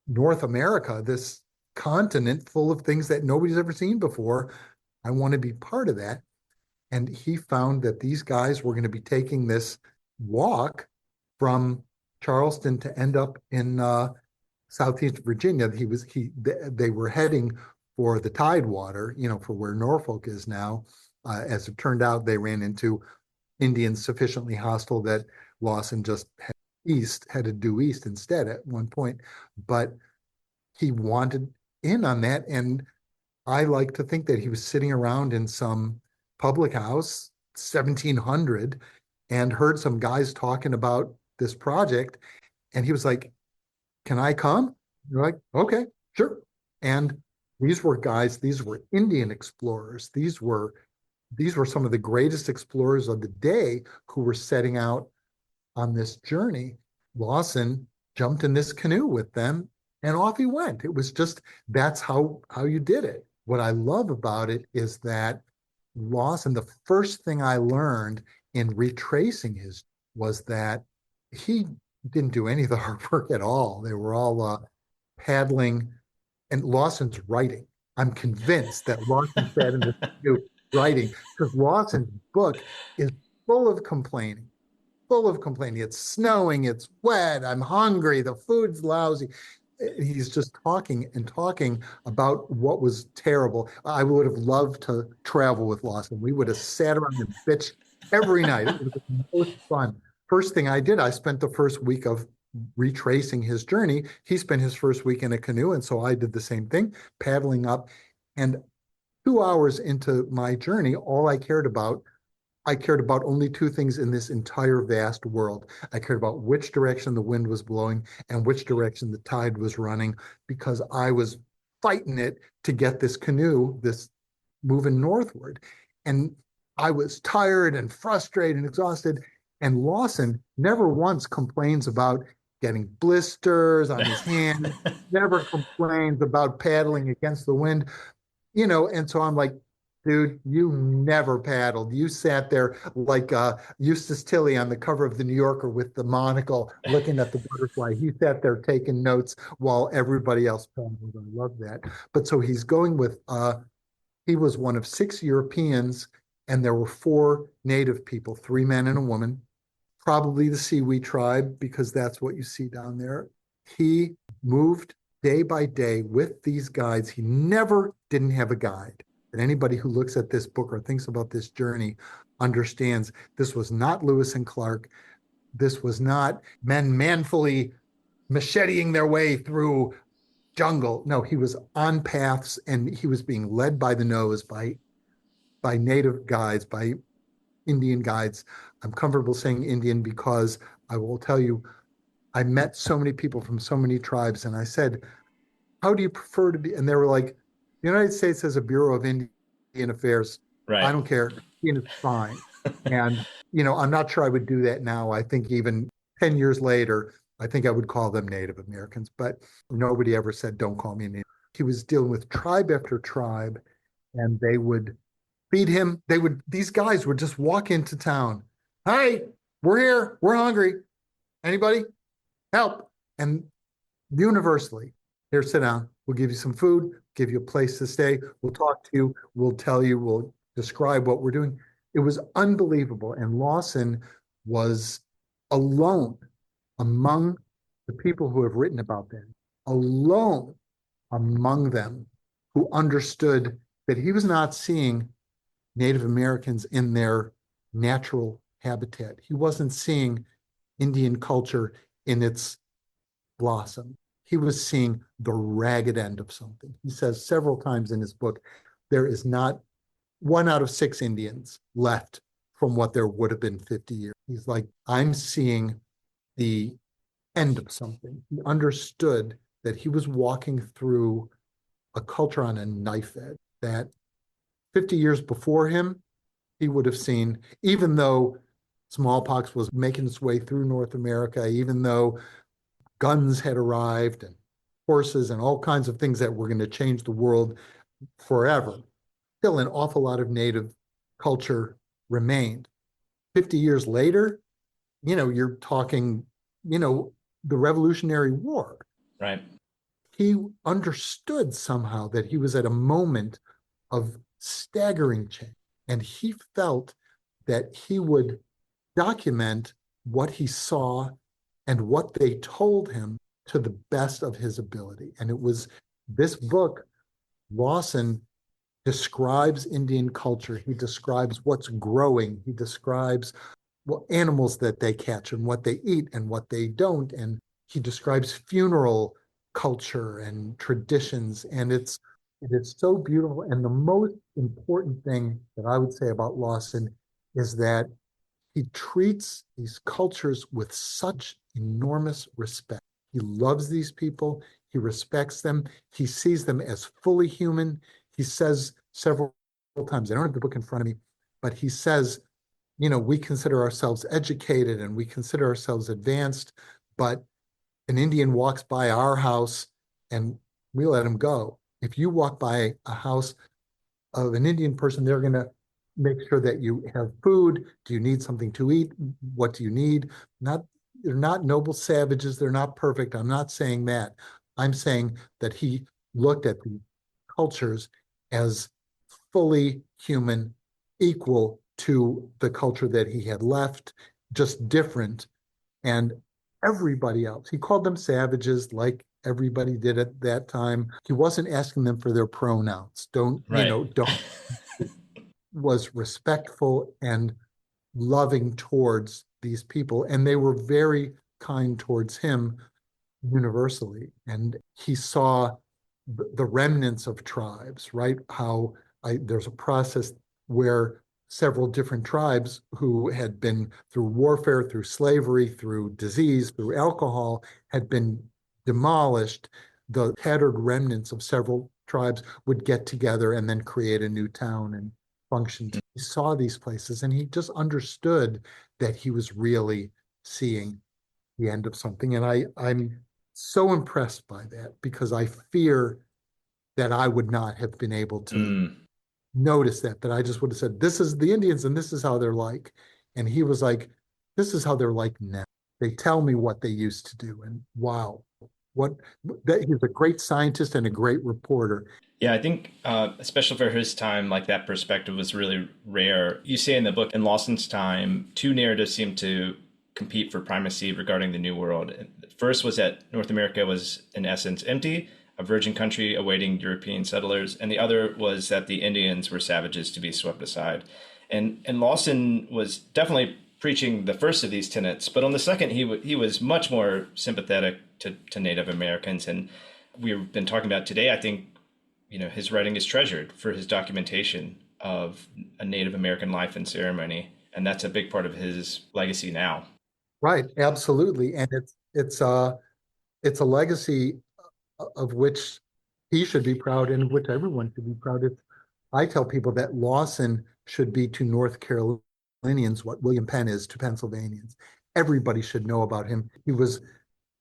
North America, this continent full of things that nobody's ever seen before. I want to be part of that. And he found that these guys were going to be taking this walk from Charleston to end up in Southeast Virginia. They were heading for the Tidewater, for where Norfolk is now. As it turned out, they ran into Indians sufficiently hostile that Lawson just headed due east instead at one point. But he wanted in on that. And I like to think that he was sitting around in some public house, 1700, and heard some guys talking about this project. And he was like, can I come? You're like, okay, sure. And these were Indian explorers. These were some of the greatest explorers of the day who were setting out on this journey. Lawson jumped in this canoe with them and off he went. It was just, that's how you did it. What I love about it is that Lawson, the first thing I learned in retracing his was that he didn't do any of the hard work at all. They were all paddling, and Lawson's writing. I'm convinced that Lawson sat in the canoe writing because Lawson's book is full of complaining, full of complaining. It's snowing, it's wet, I'm hungry, the food's lousy. He's just talking and talking about what was terrible. I would have loved to travel with Lawson. We would have sat around and bitched every night. It was the most fun. First thing I did, I spent the first week of retracing his journey. He spent his first week in a canoe, and so I did the same thing, paddling up. And 2 hours into my journey, I cared about only two things in this entire vast world. I cared about which direction the wind was blowing and which direction the tide was running, because I was fighting it to get this canoe, this moving northward. And I was tired and frustrated and exhausted. And Lawson never once complains about getting blisters on his hand, never complains about paddling against the wind, and so I'm like, dude, you never paddled. You sat there like Eustace Tilley on the cover of the New Yorker with the monocle looking at the butterfly. He sat there taking notes while everybody else paddled. I love that. But so he's going with, he was one of 6 Europeans, and there were 4 native people, 3 men and a woman, probably the Seawee tribe, because that's what you see down there. He moved day by day with these guides. He never didn't have a guide. And anybody who looks at this book or thinks about this journey understands this was not Lewis and Clark. This was not men manfully macheting their way through jungle. No, he was on paths and he was being led by the nose by native guides, by Indian guides. I'm comfortable saying Indian because I will tell you, I met so many people from so many tribes, and I said, how do you prefer to be? And they were like, the United States has a Bureau of Indian Affairs. I Right. don't care. Indian is fine. And, I'm not sure I would do that now. I think even 10 years later, I think I would call them Native Americans, but nobody ever said, don't call me Native. He was dealing with tribe after tribe, and they would feed him. These guys would just walk into town. Hi, we're here. We're hungry. Anybody? Help. And universally, here, sit down. We'll give you some food, give you a place to stay. We'll talk to you. We'll tell you. We'll describe what we're doing. It was unbelievable. And Lawson was alone among the people who have written about them, alone among them who understood that he was not seeing Native Americans in their natural habitat. He wasn't seeing Indian culture in its blossom. He was seeing the ragged end of something. He says several times in his book, there is not 1 out of 6 Indians left from what there would have been 50 years. He's like, I'm seeing the end of something. He understood that he was walking through a culture on a knife edge that 50 years before him, he would have seen, even though smallpox was making its way through North America, even though guns had arrived and horses and all kinds of things that were going to change the world forever. Still, an awful lot of native culture remained. 50 years later, you're talking, the Revolutionary War. Right. He understood somehow that he was at a moment of staggering change. And he felt that he would document what he saw and what they told him to the best of his ability. And it was this book, Lawson describes Indian culture. He describes what's growing. He describes animals that they catch and what they eat and what they don't. And he describes funeral culture and traditions. And it is so beautiful. And the most important thing that I would say about Lawson is that he treats these cultures with such enormous respect. He loves these people. He respects them. He sees them as fully human. He says several times, I don't have the book in front of me, but he says, we consider ourselves educated and we consider ourselves advanced, but an Indian walks by our house and we let him go. If you walk by a house of an Indian person, they're going to make sure that you have food. Do you need something to eat? What do you need? They're not noble savages. They're not perfect. I'm not saying that. I'm saying that he looked at the cultures as fully human, equal to the culture that he had left, just different. And everybody else, he called them savages like everybody did at that time. He wasn't asking them for their pronouns. Right. Don't was respectful and loving towards these people. And they were very kind towards him universally. And he saw the remnants of tribes, right? How there's a process where several different tribes who had been through warfare, through slavery, through disease, through alcohol, had been demolished. The tattered remnants of several tribes would get together and then create a new town and function. He saw these places and he just understood that he was really seeing the end of something. And I'm so impressed by that because I fear that I would not have been able to notice that I just would have said, this is the Indians and this is how they're like. And he was like, this is how they're like now. They tell me what they used to do. And wow, he's a great scientist and a great reporter. Yeah, I think, especially for his time, like that perspective was really rare. You say in the book, in Lawson's time, two narratives seem to compete for primacy regarding the New World. first was that North America was in essence empty, a virgin country awaiting European settlers, and the other was that the Indians were savages to be swept aside. And Lawson was definitely preaching the first of these tenets, but on the second, he was much more sympathetic to Native Americans. And we've been talking about today, I think, his writing is treasured for his documentation of a Native American life and ceremony, and that's a big part of his legacy now. Right, absolutely. And it's a legacy of which he should be proud and of which everyone should be proud. I tell people that Lawson should be to North Carolinians what William Penn is to Pennsylvanians. Everybody should know about him. He was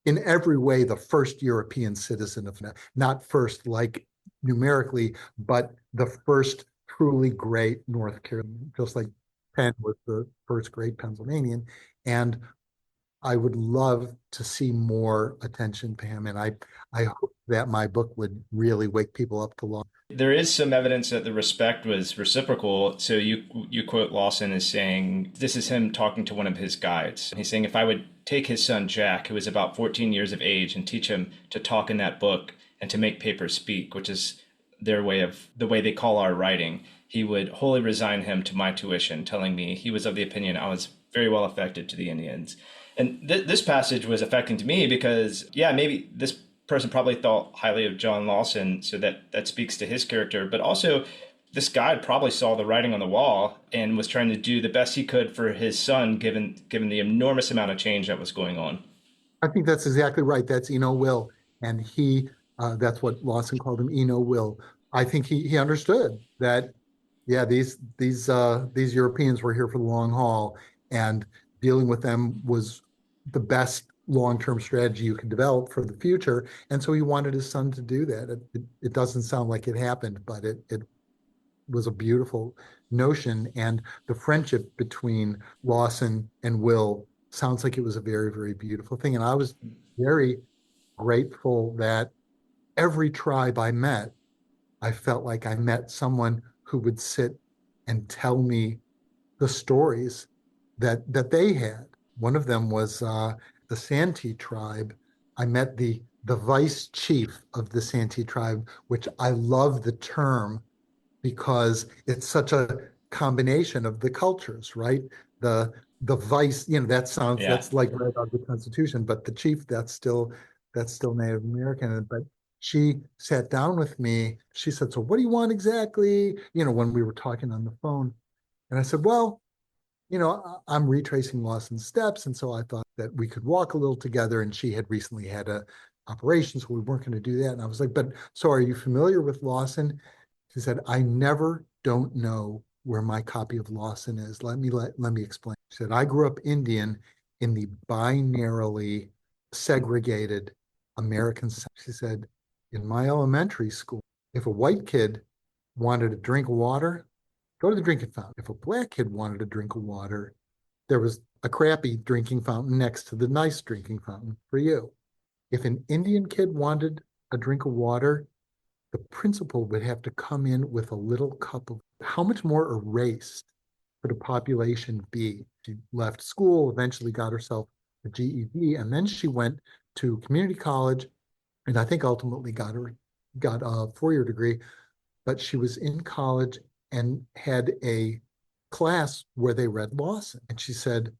in every way the first European citizen of, not first like numerically, but the first truly great North Carolinian, just like Penn was the first great Pennsylvanian. And I would love to see more attention to him. And I hope that my book would really wake people up to law. There is some evidence that the respect was reciprocal. So you quote Lawson as saying this is him talking to one of his guides. He's saying if I would take his son Jack, who was about 14 years of age, and teach him to talk in that book and to make paper speak, which is their way of the way they call our writing, he would wholly resign him to my tuition, telling me he was of the opinion I was very well affected to the Indians. And this passage was affecting to me because, yeah, maybe this person probably thought highly of John Lawson, so that speaks to his character. But also, this guy probably saw the writing on the wall and was trying to do the best he could for his son, given the enormous amount of change that was going on. I think that's exactly right. That's Eno Will. And that's what Lawson called him, Eno Will. I think he understood that, yeah, these Europeans were here for the long haul, and dealing with them was the best long-term strategy you could develop for the future. And so he wanted his son to do that. It doesn't sound like it happened, but it was a beautiful notion. And the friendship between Lawson and Will sounds like it was a very, very beautiful thing. And I was very grateful that every tribe I met, I felt like I met someone who would sit and tell me the stories that they had. One of them was the Santee tribe. I met the vice chief of the Santee tribe, which I love the term because it's such a combination of the cultures, right? The the vice, Yeah. that's like right out of the Constitution, but the chief, that's still Native American. But she sat down with me. She said, "So what do you want exactly?" When we were talking on the phone. And I said, "Well, I'm retracing Lawson's steps, and so I thought that we could walk a little together." And she had recently had a operation, so we weren't going to do that. And I was like, "But so are you familiar with Lawson?" She said, "I never don't know where my copy of Lawson is. Let me explain." She said, "I grew up Indian in the binarily segregated American South." She said, "In my elementary school, if a white kid wanted a drink of water, go to the drinking fountain. If a black kid wanted a drink of water, there was a crappy drinking fountain next to the nice drinking fountain for you. If an Indian kid wanted a drink of water, the principal would have to come in with a little cup of." How much more erased could a population be? She left school, eventually got herself a GED, and then she went to community college, and I think ultimately got a 4-year degree. But she was in college and had a class where they read Lawson, and she said,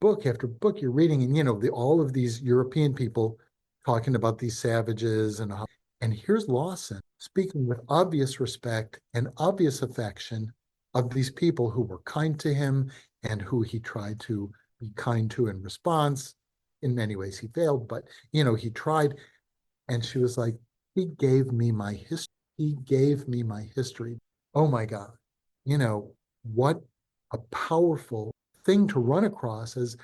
book after book you're reading, and all of these European people talking about these savages, and here's Lawson speaking with obvious respect and obvious affection of these people who were kind to him and who he tried to be kind to in response. In many ways he failed, but he tried. And she was like, he gave me my history. He gave me my history. Oh my God. What a powerful thing to run across as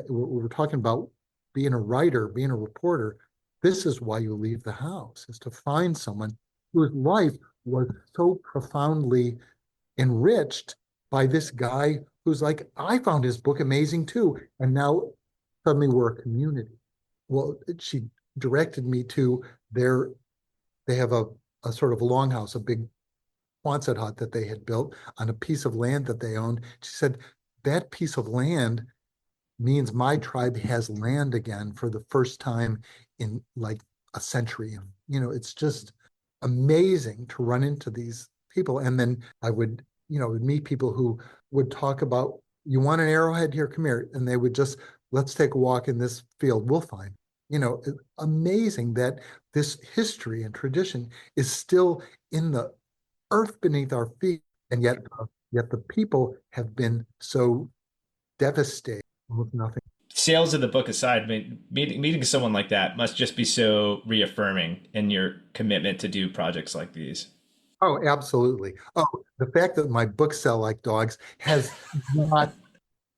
we're talking about being a writer, being a reporter. This is why you leave the house, is to find someone whose life was so profoundly enriched by this guy who's like, I found his book amazing too. And now suddenly we're a community. Well, she directed me to they have a sort of a longhouse, a big Quonset hut that they had built on a piece of land that they owned. She said, that piece of land means my tribe has land again for the first time in like a century. It's just amazing to run into these people. And then I would, would meet people who would talk about, you want an arrowhead here, come here. And they would just, let's take a walk in this field. We'll find, amazing that this history and tradition is still in the earth beneath our feet. And yet the people have been so devastated with nothing. Sales of the book aside, I mean, meeting someone like that must just be so reaffirming in your commitment to do projects like these. Oh, absolutely. Oh, the fact that my books sell like dogs has not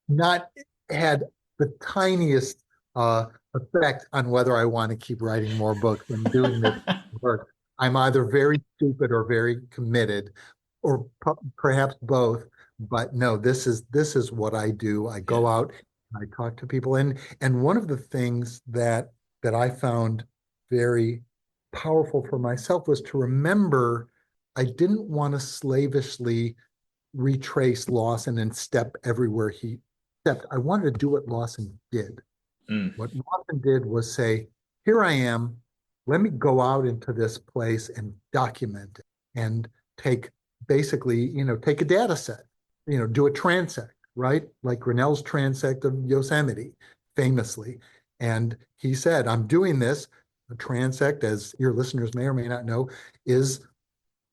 not had the tiniest effect on whether I want to keep writing more books and doing this work. I'm either very stupid or very committed, or perhaps both. But no, this is what I do. I Yeah. go out, I talk to people, and one of the things that I found very powerful for myself was to remember I didn't want to slavishly retrace Lawson and step everywhere he stepped. I wanted to do what Lawson did. Mm. What Lawson did was say, here I am. Let me go out into this place and document it and take basically, take a data set, do a transect, right? Like Grinnell's transect of Yosemite, famously. And he said, I'm doing this. A transect, as your listeners may or may not know, is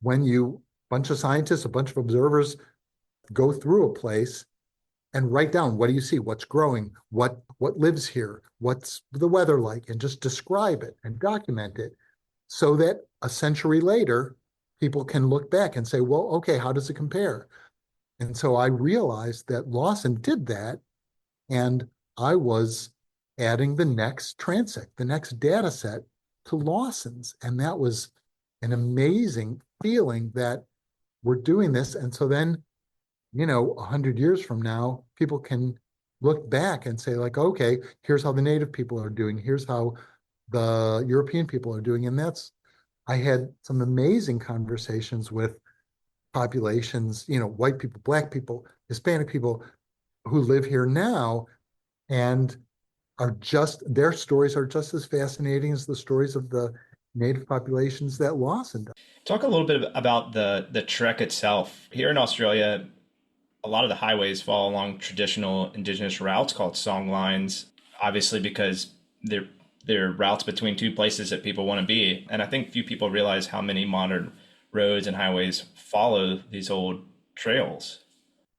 when bunch of scientists, a bunch of observers go through a place and write down, what do you see, what's growing, what lives here, what's the weather like, and just describe it and document it so that a century later people can look back and say, well, okay, how does it compare? And so I realized that Lawson did that, and I was adding the next transect, the next data set to Lawson's, and that was an amazing feeling that we're doing this. And so then 100 years from now, people can look back and say, like, okay, here's how the native people are doing. Here's how the European people are doing. And I had some amazing conversations with populations, white people, black people, Hispanic people who live here now and their stories are just as fascinating as the stories of the native populations that Lawson does. Talk a little bit about the trek itself. Here in Australia, a lot of the highways fall along traditional indigenous routes called song lines, obviously because they're routes between two places that people want to be. And I think few people realize how many modern roads and highways follow these old trails.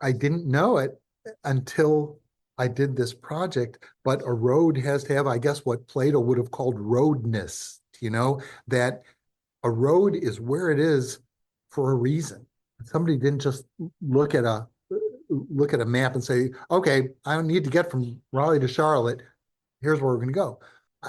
I didn't know it until I did this project, but a road has to have, I guess, what Plato would have called roadness, that a road is where it is for a reason. Somebody didn't just look at a map and say, okay, I don't need to get from Raleigh to Charlotte. Here's where we're going to go.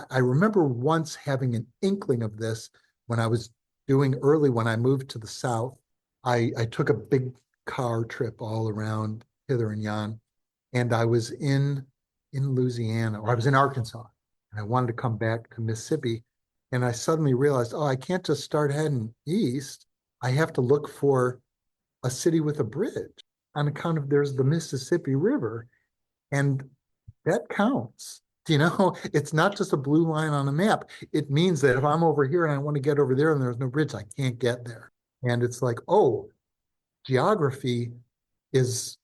I remember once having an inkling of this when I was when I moved to the South. I took a big car trip all around hither and yon, and I was in Louisiana, or I was in Arkansas, and I wanted to come back to Mississippi. And I suddenly realized, oh, I can't just start heading east. I have to look for a city with a bridge on account of there's the Mississippi River, and that counts. It's not just a blue line on a map. It means that if I'm over here and I want to get over there and there's no bridge, I can't get there. And it's like, oh, geography is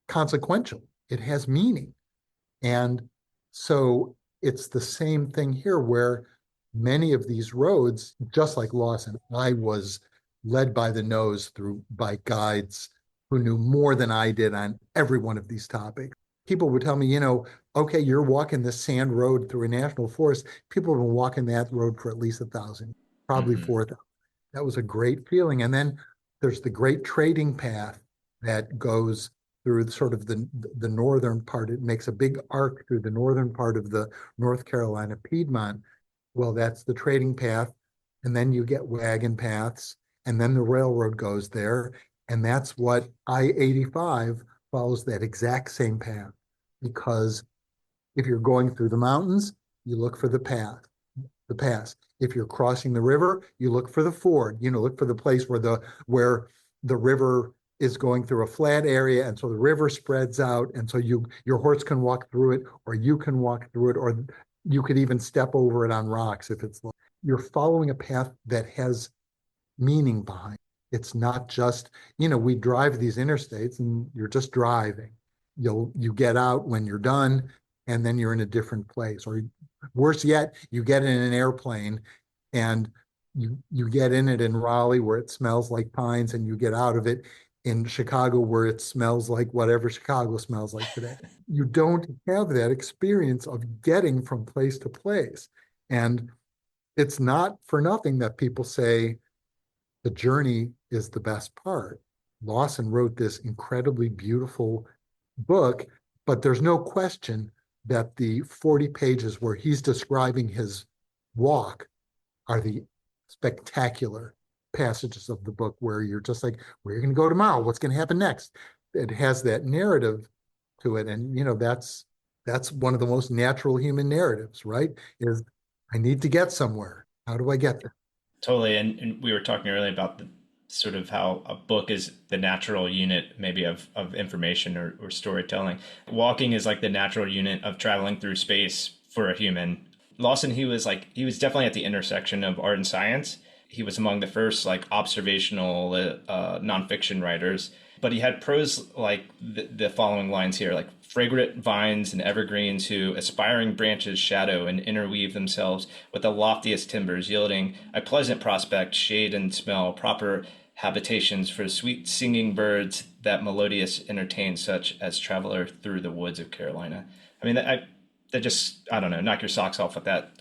consequential. It has meaning. And so it's the same thing here where many of these roads, just like Lawson, I was led by the nose by guides who knew more than I did on every one of these topics. People would tell me, okay, you're walking this sand road through a national forest. People have been walking that road for at least 1,000, probably Mm-hmm. 4,000. That was a great feeling. And then there's the great trading path that goes through sort of the northern part. It makes a big arc through the northern part of the North Carolina Piedmont. Well, that's the trading path. And then you get wagon paths, and then the railroad goes there. And that's what I-85 follows, that exact same path. Because if you're going through the mountains, you look for the pass. If you're crossing the river, you look for the ford, look for the place where the river is going through a flat area, and so the river spreads out, and so your horse can walk through it, or you can walk through it, or you could even step over it on rocks if it's you're following a path that has meaning behind it. It's not just, we drive these interstates and you're just driving. You get out when you're done, and then you're in a different place. Or worse yet, you get in an airplane and you get in it in Raleigh where it smells like pines, and you get out of it in Chicago where it smells like whatever Chicago smells like today. You don't have that experience of getting from place to place. And it's not for nothing that people say the journey is the best part. Lawson wrote this incredibly beautiful book, but there's no question that the 40 pages where he's describing his walk are the spectacular passages of the book where you're just like, where are you going to go tomorrow? What's going to happen next? It has that narrative to it. And, that's one of the most natural human narratives, right? Is I need to get somewhere. How do I get there? Totally. And we were talking earlier about the sort of how a book is the natural unit maybe of information or storytelling. Walking is like the natural unit of traveling through space for a human. Lawson, he was definitely at the intersection of art and science. He was among the first like observational nonfiction writers, but he had prose like the following lines here, like fragrant vines and evergreens who aspiring branches shadow and interweave themselves with the loftiest timbers, yielding a pleasant prospect, shade and smell, proper habitations for sweet singing birds that melodious entertain such as traveler through the woods of Carolina. I mean, that just, I don't know, knock your socks off with that.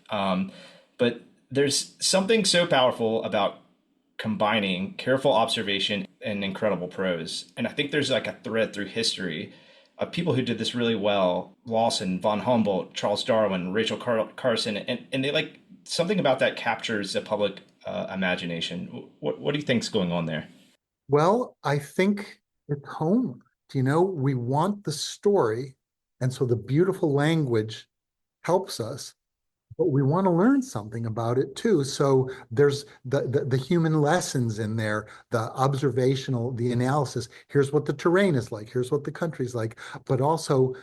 But there's something so powerful about combining careful observation and incredible prose. And I think there's like a thread through history of people who did this really well. Lawson, von Humboldt, Charles Darwin, Rachel Carson, and they like something about that captures the public imagination. What do you think's going on there? Well, I think it's Homer. We want the story. And so the beautiful language helps us, but we want to learn something about it too. So there's the human lessons in there, the observational, the analysis. Here's what the terrain is like. Here's what the country's like. But also,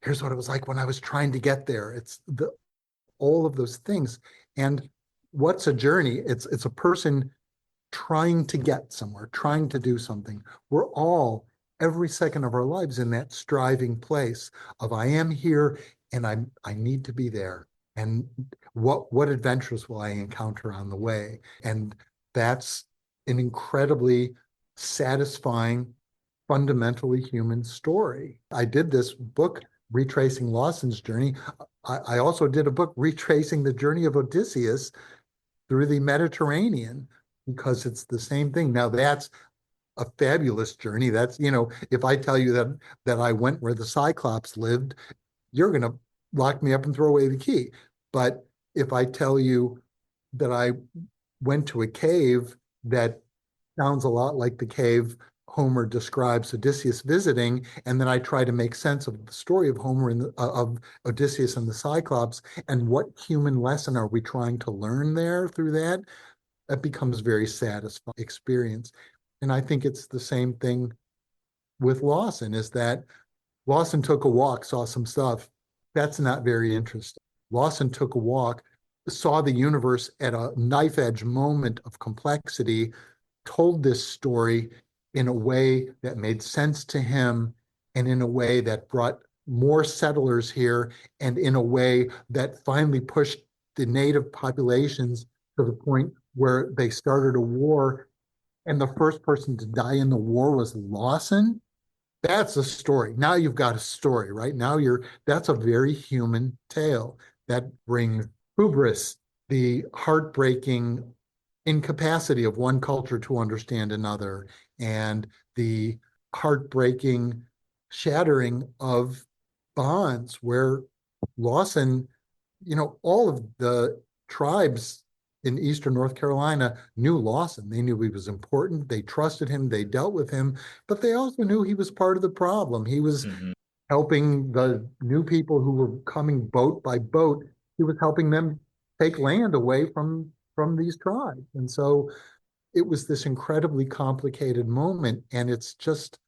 here's what it was like when I was trying to get there. It's all of those things. And what's a journey? It's a person trying to get somewhere, trying to do something. We're all every second of our lives in that striving place of I am here and I need to be there. And what adventures will I encounter on the way? And that's an incredibly satisfying, fundamentally human story. I did this book retracing Lawson's journey. I also did a book retracing the journey of Odysseus through the Mediterranean because it's the same thing. Now that's a fabulous journey. That's, if I tell you that I went where the Cyclops lived, you're going to lock me up and throw away the key. But if I tell you that I went to a cave that sounds a lot like the cave Homer describes Odysseus visiting, and then I try to make sense of the story of Homer and of Odysseus and the Cyclops, and what human lesson are we trying to learn there through that? That becomes very satisfying experience. And I think it's the same thing with Lawson, is that Lawson took a walk, saw some stuff. That's not very interesting. Lawson took a walk, saw the universe at a knife edge moment of complexity, told this story in a way that made sense to him and in a way that brought more settlers here and in a way that finally pushed the native populations to the point where they started a war and the first person to die in the war was Lawson. That's a story. Now you've got a story, right? Now that's a very human tale that brings hubris, the heartbreaking incapacity of one culture to understand another, and the heartbreaking shattering of bonds where Lawson, all of the tribes in Eastern North Carolina knew Lawson. They knew he was important. They trusted him. They dealt with him, but they also knew he was part of the problem. He was Hmm. helping the new people who were coming boat by boat. He was helping them take land away from these tribes. And so it was this incredibly complicated moment. And it's just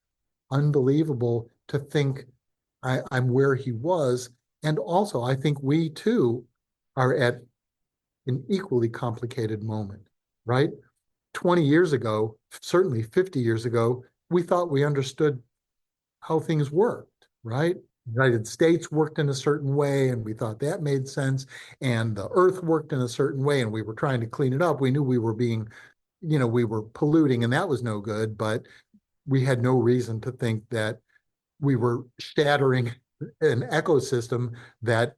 unbelievable to think I'm where he was. And also, I think we too are at an equally complicated moment, right? 20 years ago, certainly 50 years ago, we thought we understood how things worked, right? The United States worked in a certain way, and we thought that made sense. And the earth worked in a certain way, and we were trying to clean it up. We knew we were being, we were polluting, and that was no good, but we had no reason to think that we were shattering an ecosystem that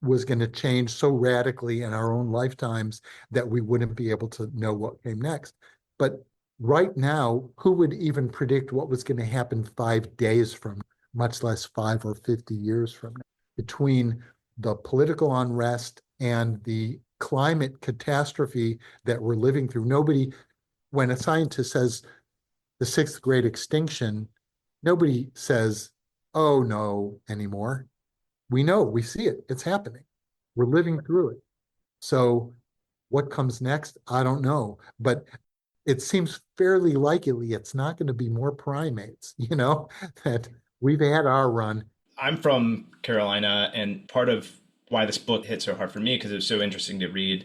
was going to change so radically in our own lifetimes that we wouldn't be able to know what came next. But right now, who would even predict what was going to happen 5 days from now, much less 5 or 50 years from now? Between the political unrest and the climate catastrophe that we're living through, nobody, when a scientist says the sixth great extinction, nobody says, oh no, anymore. We know, we see it, it's happening. We're living through it. So what comes next? I don't know. But it seems fairly likely it's not going to be more primates, that we've had our run. I'm from Carolina, and part of why this book hit so hard for me because it was so interesting to read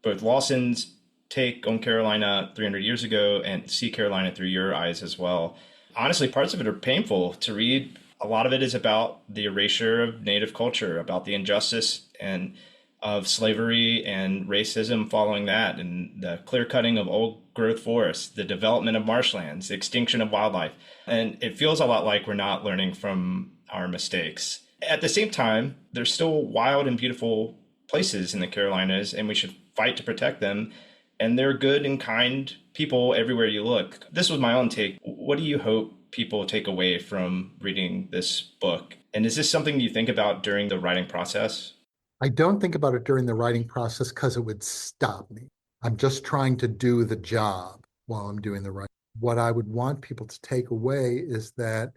both Lawson's take on Carolina 300 years ago and see Carolina through your eyes as well. Honestly, parts of it are painful to read. A lot of it is about the erasure of Native culture, about the injustice and of slavery and racism following that, and the clear cutting of old growth forests, the development of marshlands, the extinction of wildlife. And it feels a lot like we're not learning from our mistakes. At the same time, there's still wild and beautiful places in the Carolinas, and we should fight to protect them. And they're good and kind people everywhere you look. This was my own take. What do you hope people take away from reading this book? And is this something you think about during the writing process? I don't think about it during the writing process because it would stop me. I'm just trying to do the job while I'm doing the writing. What I would want people to take away is that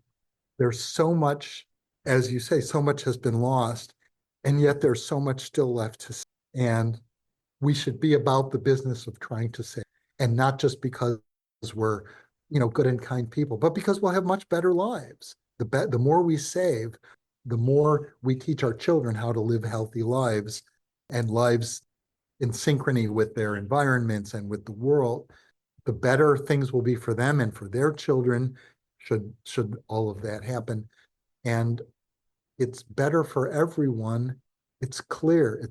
there's so much, as you say, so much has been lost, and yet there's so much still left to see. And we should be about the business of trying to save, and not just because we're, good and kind people, but because we'll have much better lives. The more we save, the more we teach our children how to live healthy lives and lives in synchrony with their environments and with the world, the better things will be for them and for their children should all of that happen. And it's better for everyone. It's clear.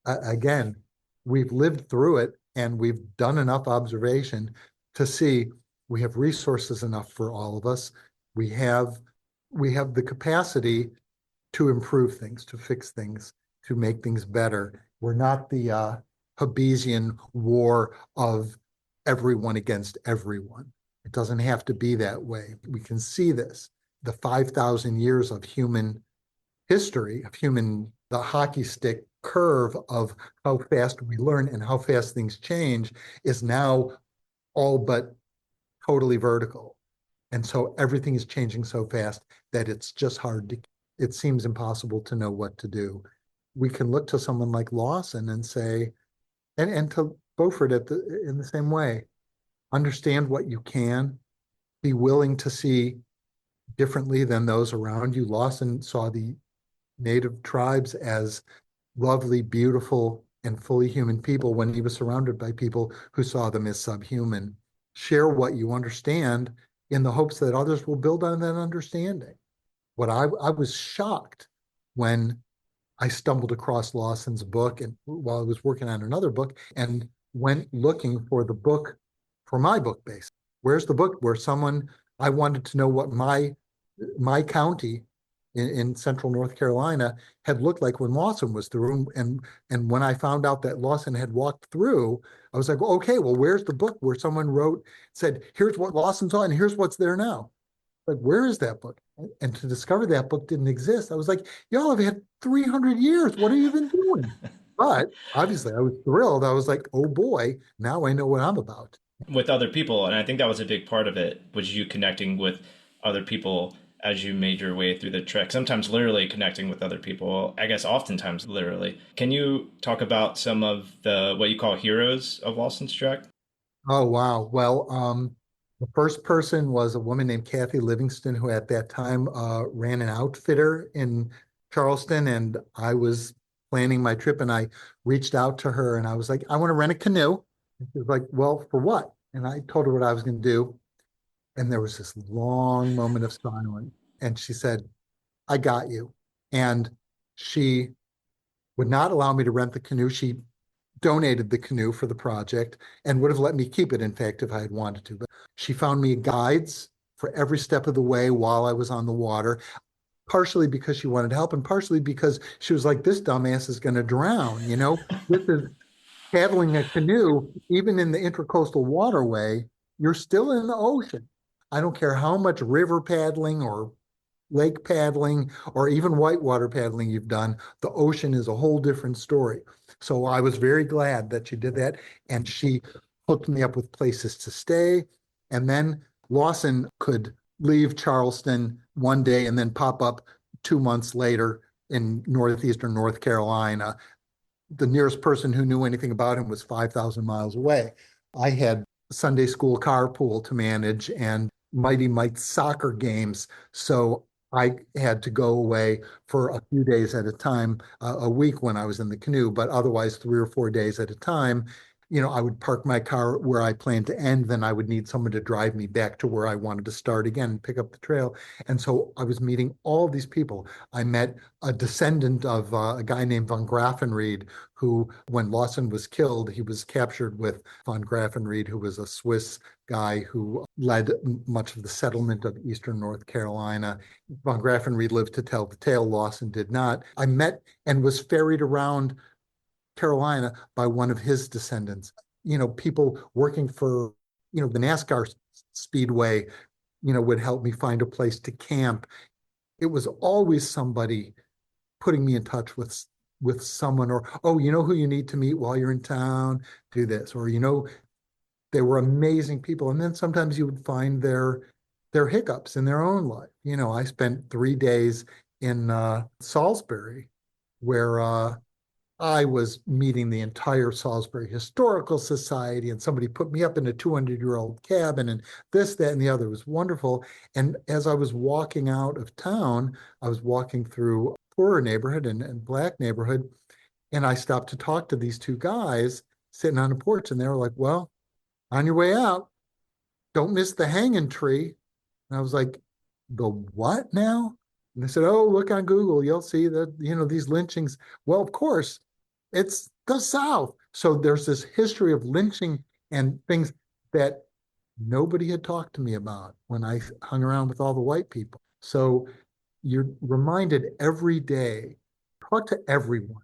Again, we've lived through it and we've done enough observation to see we have resources enough for all of us. We have the capacity to improve things, to fix things, to make things better. We're not the Hobbesian war of everyone against everyone. It doesn't have to be that way. We can see this. The 5,000 years of human history, the hockey stick curve of how fast we learn and how fast things change is now all but totally vertical. And so everything is changing so fast that it's just it seems impossible to know what to do. We can look to someone like Lawson and say, and to Beaufort in the same way, understand what you can, be willing to see differently than those around you. Lawson saw the native tribes as lovely, beautiful, and fully human people when he was surrounded by people who saw them as subhuman. Share what you understand in the hopes that others will build on that understanding. I was shocked when I stumbled across Lawson's book and while I was working on another book and went looking for the book for my book base. Where's the book where I wanted to know what my county in central North Carolina had looked like when Lawson was through. And when I found out that Lawson had walked through, I was like, well, okay, well, where's the book where someone said, here's what Lawson saw and here's what's there now. Like, where is that book? And to discover that book didn't exist, I was like, y'all have had 300 years. What have you been doing? But obviously I was thrilled. I was like, oh boy, now I know what I'm about. With other people. And I think that was a big part of it, was you connecting with other people as you made your way through the trek, sometimes literally connecting with other people, I guess oftentimes literally. Can you talk about some of the what you call heroes of Lawson's trek? Oh, wow. Well, the first person was a woman named Kathy Livingston, who at that time ran an outfitter in Charleston. And I was planning my trip and I reached out to her and I was like, I want to rent a canoe. And she was like, well, for what? And I told her what I was going to do. And there was this long moment of silence. And she said, I got you. And she would not allow me to rent the canoe. She donated the canoe for the project and would have let me keep it, in fact, if I had wanted to. But she found me guides for every step of the way while I was on the water, partially because she wanted help and partially because she was like, this dumbass is going to drown. This is paddling a canoe, even in the intercoastal waterway, you're still in the ocean. I don't care how much river paddling or lake paddling or even whitewater paddling you've done, the ocean is a whole different story. So I was very glad that she did that. And she hooked me up with places to stay. And then Lawson could leave Charleston one day and then pop up 2 months later in northeastern North Carolina. The nearest person who knew anything about him was 5,000 miles away. I had Sunday school carpool to manage and Mighty Mike's soccer games. So I had to go away for a few days at a time, a week when I was in the canoe, but otherwise 3 or 4 days at a time. I would park my car where I planned to end, then I would need someone to drive me back to where I wanted to start again and pick up the trail. And so I was meeting all these people. I met a descendant of a guy named von Graffenried, who, when Lawson was killed, he was captured with von Graffenried, who was a Swiss guy who led much of the settlement of eastern North Carolina. Von Graffenried lived to tell the tale. Lawson did not. I met and was ferried around Carolina by one of his descendants. People working for, the NASCAR speedway, would help me find a place to camp. It was always somebody putting me in touch with someone, or, oh, you know who you need to meet while you're in town, do this, or, they were amazing people. And then sometimes you would find their hiccups in their own life. I spent 3 days in Salisbury, where I was meeting the entire Salisbury Historical Society, and somebody put me up in a 200-year-old cabin, and this, that, and the other. It was wonderful. And as I was walking out of town, I was walking through a poorer neighborhood and black neighborhood, and I stopped to talk to these two guys sitting on a porch, and they were like, well, on your way out, don't miss the hanging tree. And I was like, the what now? And they said, oh, look on Google. You'll see that, these lynchings. Well, of course, it's the South. So there's this history of lynching and things that nobody had talked to me about when I hung around with all the white people. So you're reminded every day, talk to everyone.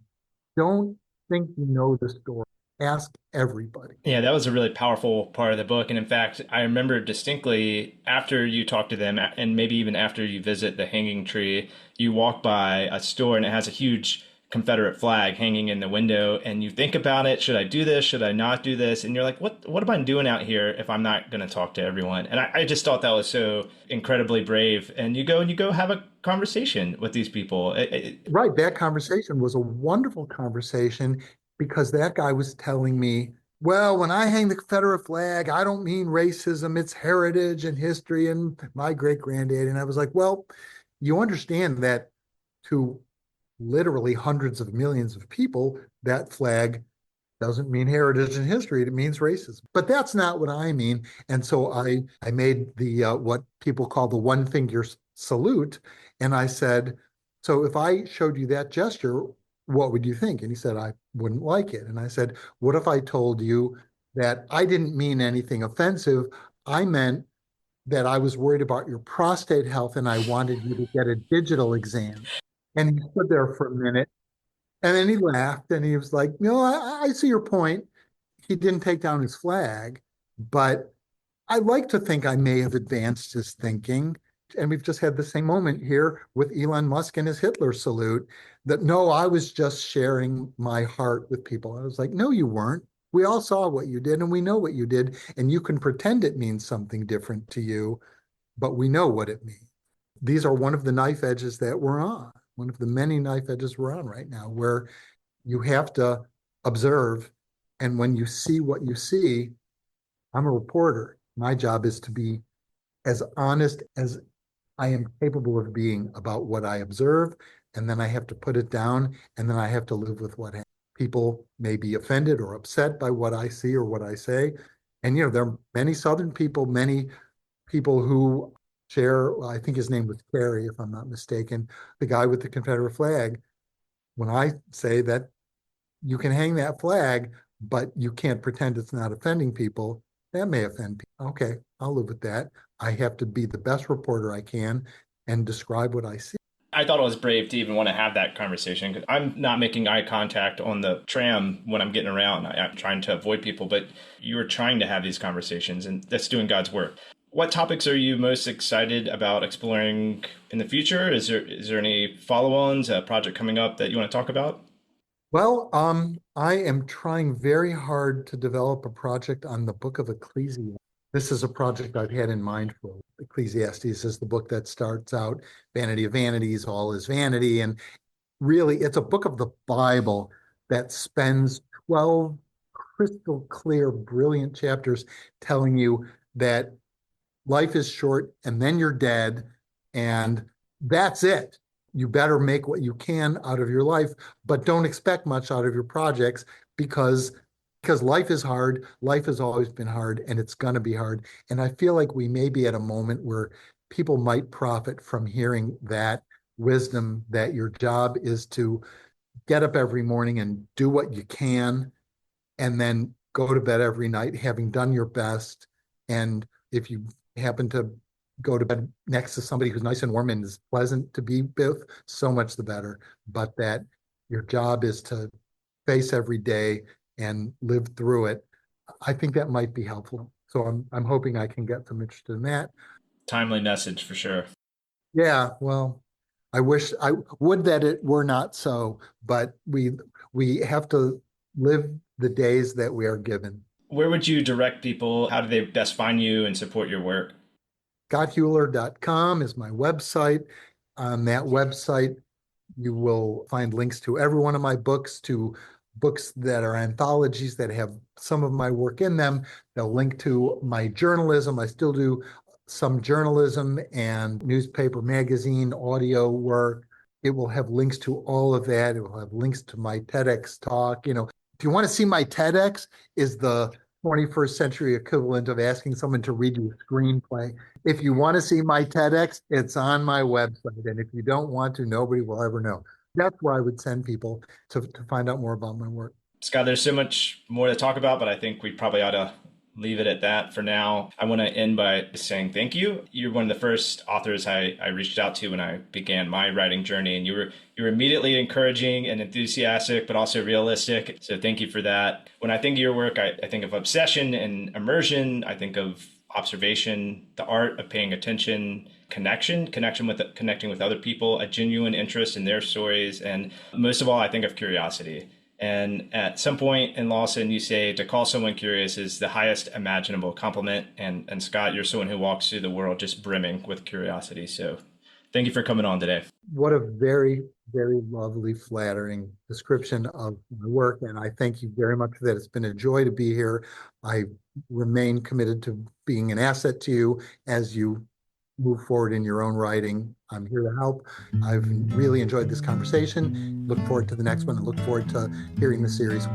Don't think you know the story. Ask everybody. Yeah, that was a really powerful part of the book. And in fact, I remember distinctly after you talk to them, and maybe even after you visit the hanging tree, you walk by a store and it has a huge Confederate flag hanging in the window. And you think about it, should I do this? Should I not do this? And you're like, what am I doing out here if I'm not going to talk to everyone? And I just thought that was so incredibly brave. And you go have a conversation with these people. Right. That conversation was a wonderful conversation because that guy was telling me, well, when I hang the Confederate flag, I don't mean racism, it's heritage and history and my great granddad. And I was like, well, you understand that to literally hundreds of millions of people, that flag doesn't mean heritage and history, it means racism. But that's not what I mean. And so I made the what people call the one finger salute. And I said, so if I showed you that gesture, what would you think? And he said, I wouldn't like it. And I said, what if I told you that I didn't mean anything offensive? I meant that I was worried about your prostate health and I wanted you to get a digital exam. And he stood there for a minute and then he laughed and he was like, no, I see your point. He didn't take down his flag, but I like to think I may have advanced his thinking. And we've just had the same moment here with Elon Musk and his Hitler salute that no, I was just sharing my heart with people. I was like, no, you weren't. We all saw what you did and we know what you did. And you can pretend it means something different to you, but we know what it means. These are one of the knife edges that we're on, one of the many knife edges we're on right now, where you have to observe. And when you see what you see, I'm a reporter. My job is to be as honest as I am capable of being about what I observe, and then I have to put it down, and then I have to live with what happens. People may be offended or upset by what I see or what I say. And, there are many Southern people, many people who share, I think his name was Kerry, if I'm not mistaken, the guy with the Confederate flag. When I say that you can hang that flag, but you can't pretend it's not offending people, that may offend people. Okay, I'll live with that. I have to be the best reporter I can and describe what I see. I thought it was brave to even want to have that conversation because I'm not making eye contact on the tram when I'm getting around. I'm trying to avoid people, but you were trying to have these conversations, and that's doing God's work. What topics are you most excited about exploring in the future? Is there any follow-ons, a project coming up that you want to talk about? Well, I am trying very hard to develop a project on the book of Ecclesiastes. This is a project I've had in mind for. Ecclesiastes is the book that starts out vanity of vanities, all is vanity. And really, it's a book of the Bible that spends 12 crystal clear, brilliant chapters telling you that life is short and then you're dead, and that's it. You better make what you can out of your life, but don't expect much out of your projects because life is hard. Life has always been hard, and it's going to be hard. And I feel like we may be at a moment where people might profit from hearing that wisdom, that your job is to get up every morning and do what you can, and then go to bed every night having done your best. And if you happen to go to bed next to somebody who's nice and warm and is pleasant to be with, so much the better. But that your job is to face every day and live through it. I think that might be helpful. So I'm hoping I can get them interested in that. Timely message for sure. Yeah, well, I would that it were not so, but we have to live the days that we are given. Where would you direct people? How do they best find you and support your work? ScottHuler.com is my website. On that website, you will find links to every one of my books, to books that are anthologies that have some of my work in them. They'll link to my journalism. I still do some journalism and newspaper, magazine, audio work. It will have links to all of that. It will have links to my TEDx talk. If you want to see my TEDx, is the 21st century equivalent of asking someone to read you a screenplay. If you want to see my TEDx, it's on my website. And if you don't want to, nobody will ever know. That's where I would send people to find out more about my work. Scott, there's so much more to talk about, but I think we probably ought to leave it at that for now. I want to end by saying thank you. You're one of the first authors I reached out to when I began my writing journey, and you were immediately encouraging and enthusiastic, but also realistic. So thank you for that. When I think of your work, I think of obsession and immersion. I think of observation, the art of paying attention, connecting with other people, a genuine interest in their stories, and most of all, I think of curiosity. And at some point in Lawson, you say to call someone curious is the highest imaginable compliment. And Scott, you're someone who walks through the world just brimming with curiosity. So thank you for coming on today. What a very, very lovely, flattering description of my work. And I thank you very much for that. It's been a joy to be here. I remain committed to being an asset to you as you move forward in your own writing. I'm here to help. I've really enjoyed this conversation. Look forward to the next one and look forward to hearing the series.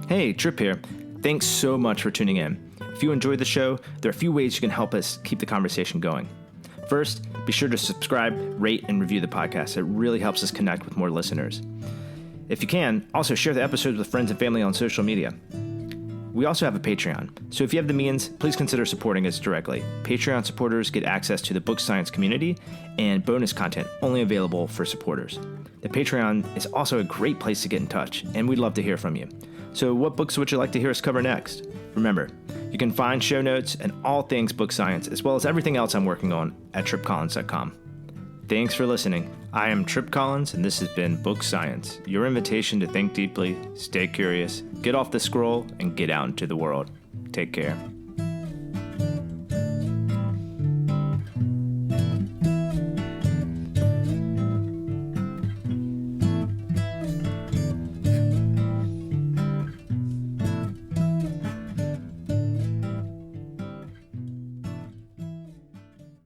Hey, Trip here. Thanks so much for tuning in. If you enjoyed the show, there are a few ways you can help us keep the conversation going. First, be sure to subscribe, rate, and review the podcast. It really helps us connect with more listeners. If you can, also share the episodes with friends and family on social media. We also have a Patreon, so if you have the means, please consider supporting us directly. Patreon supporters get access to the book science community and bonus content only available for supporters. The Patreon is also a great place to get in touch, and we'd love to hear from you. So what books would you like to hear us cover next? Remember, you can find show notes and all things book science, as well as everything else I'm working on at tripcollins.com. Thanks for listening. I am Trip Collins, and this has been Book Science, your invitation to think deeply, stay curious, get off the scroll, and get out into the world. Take care.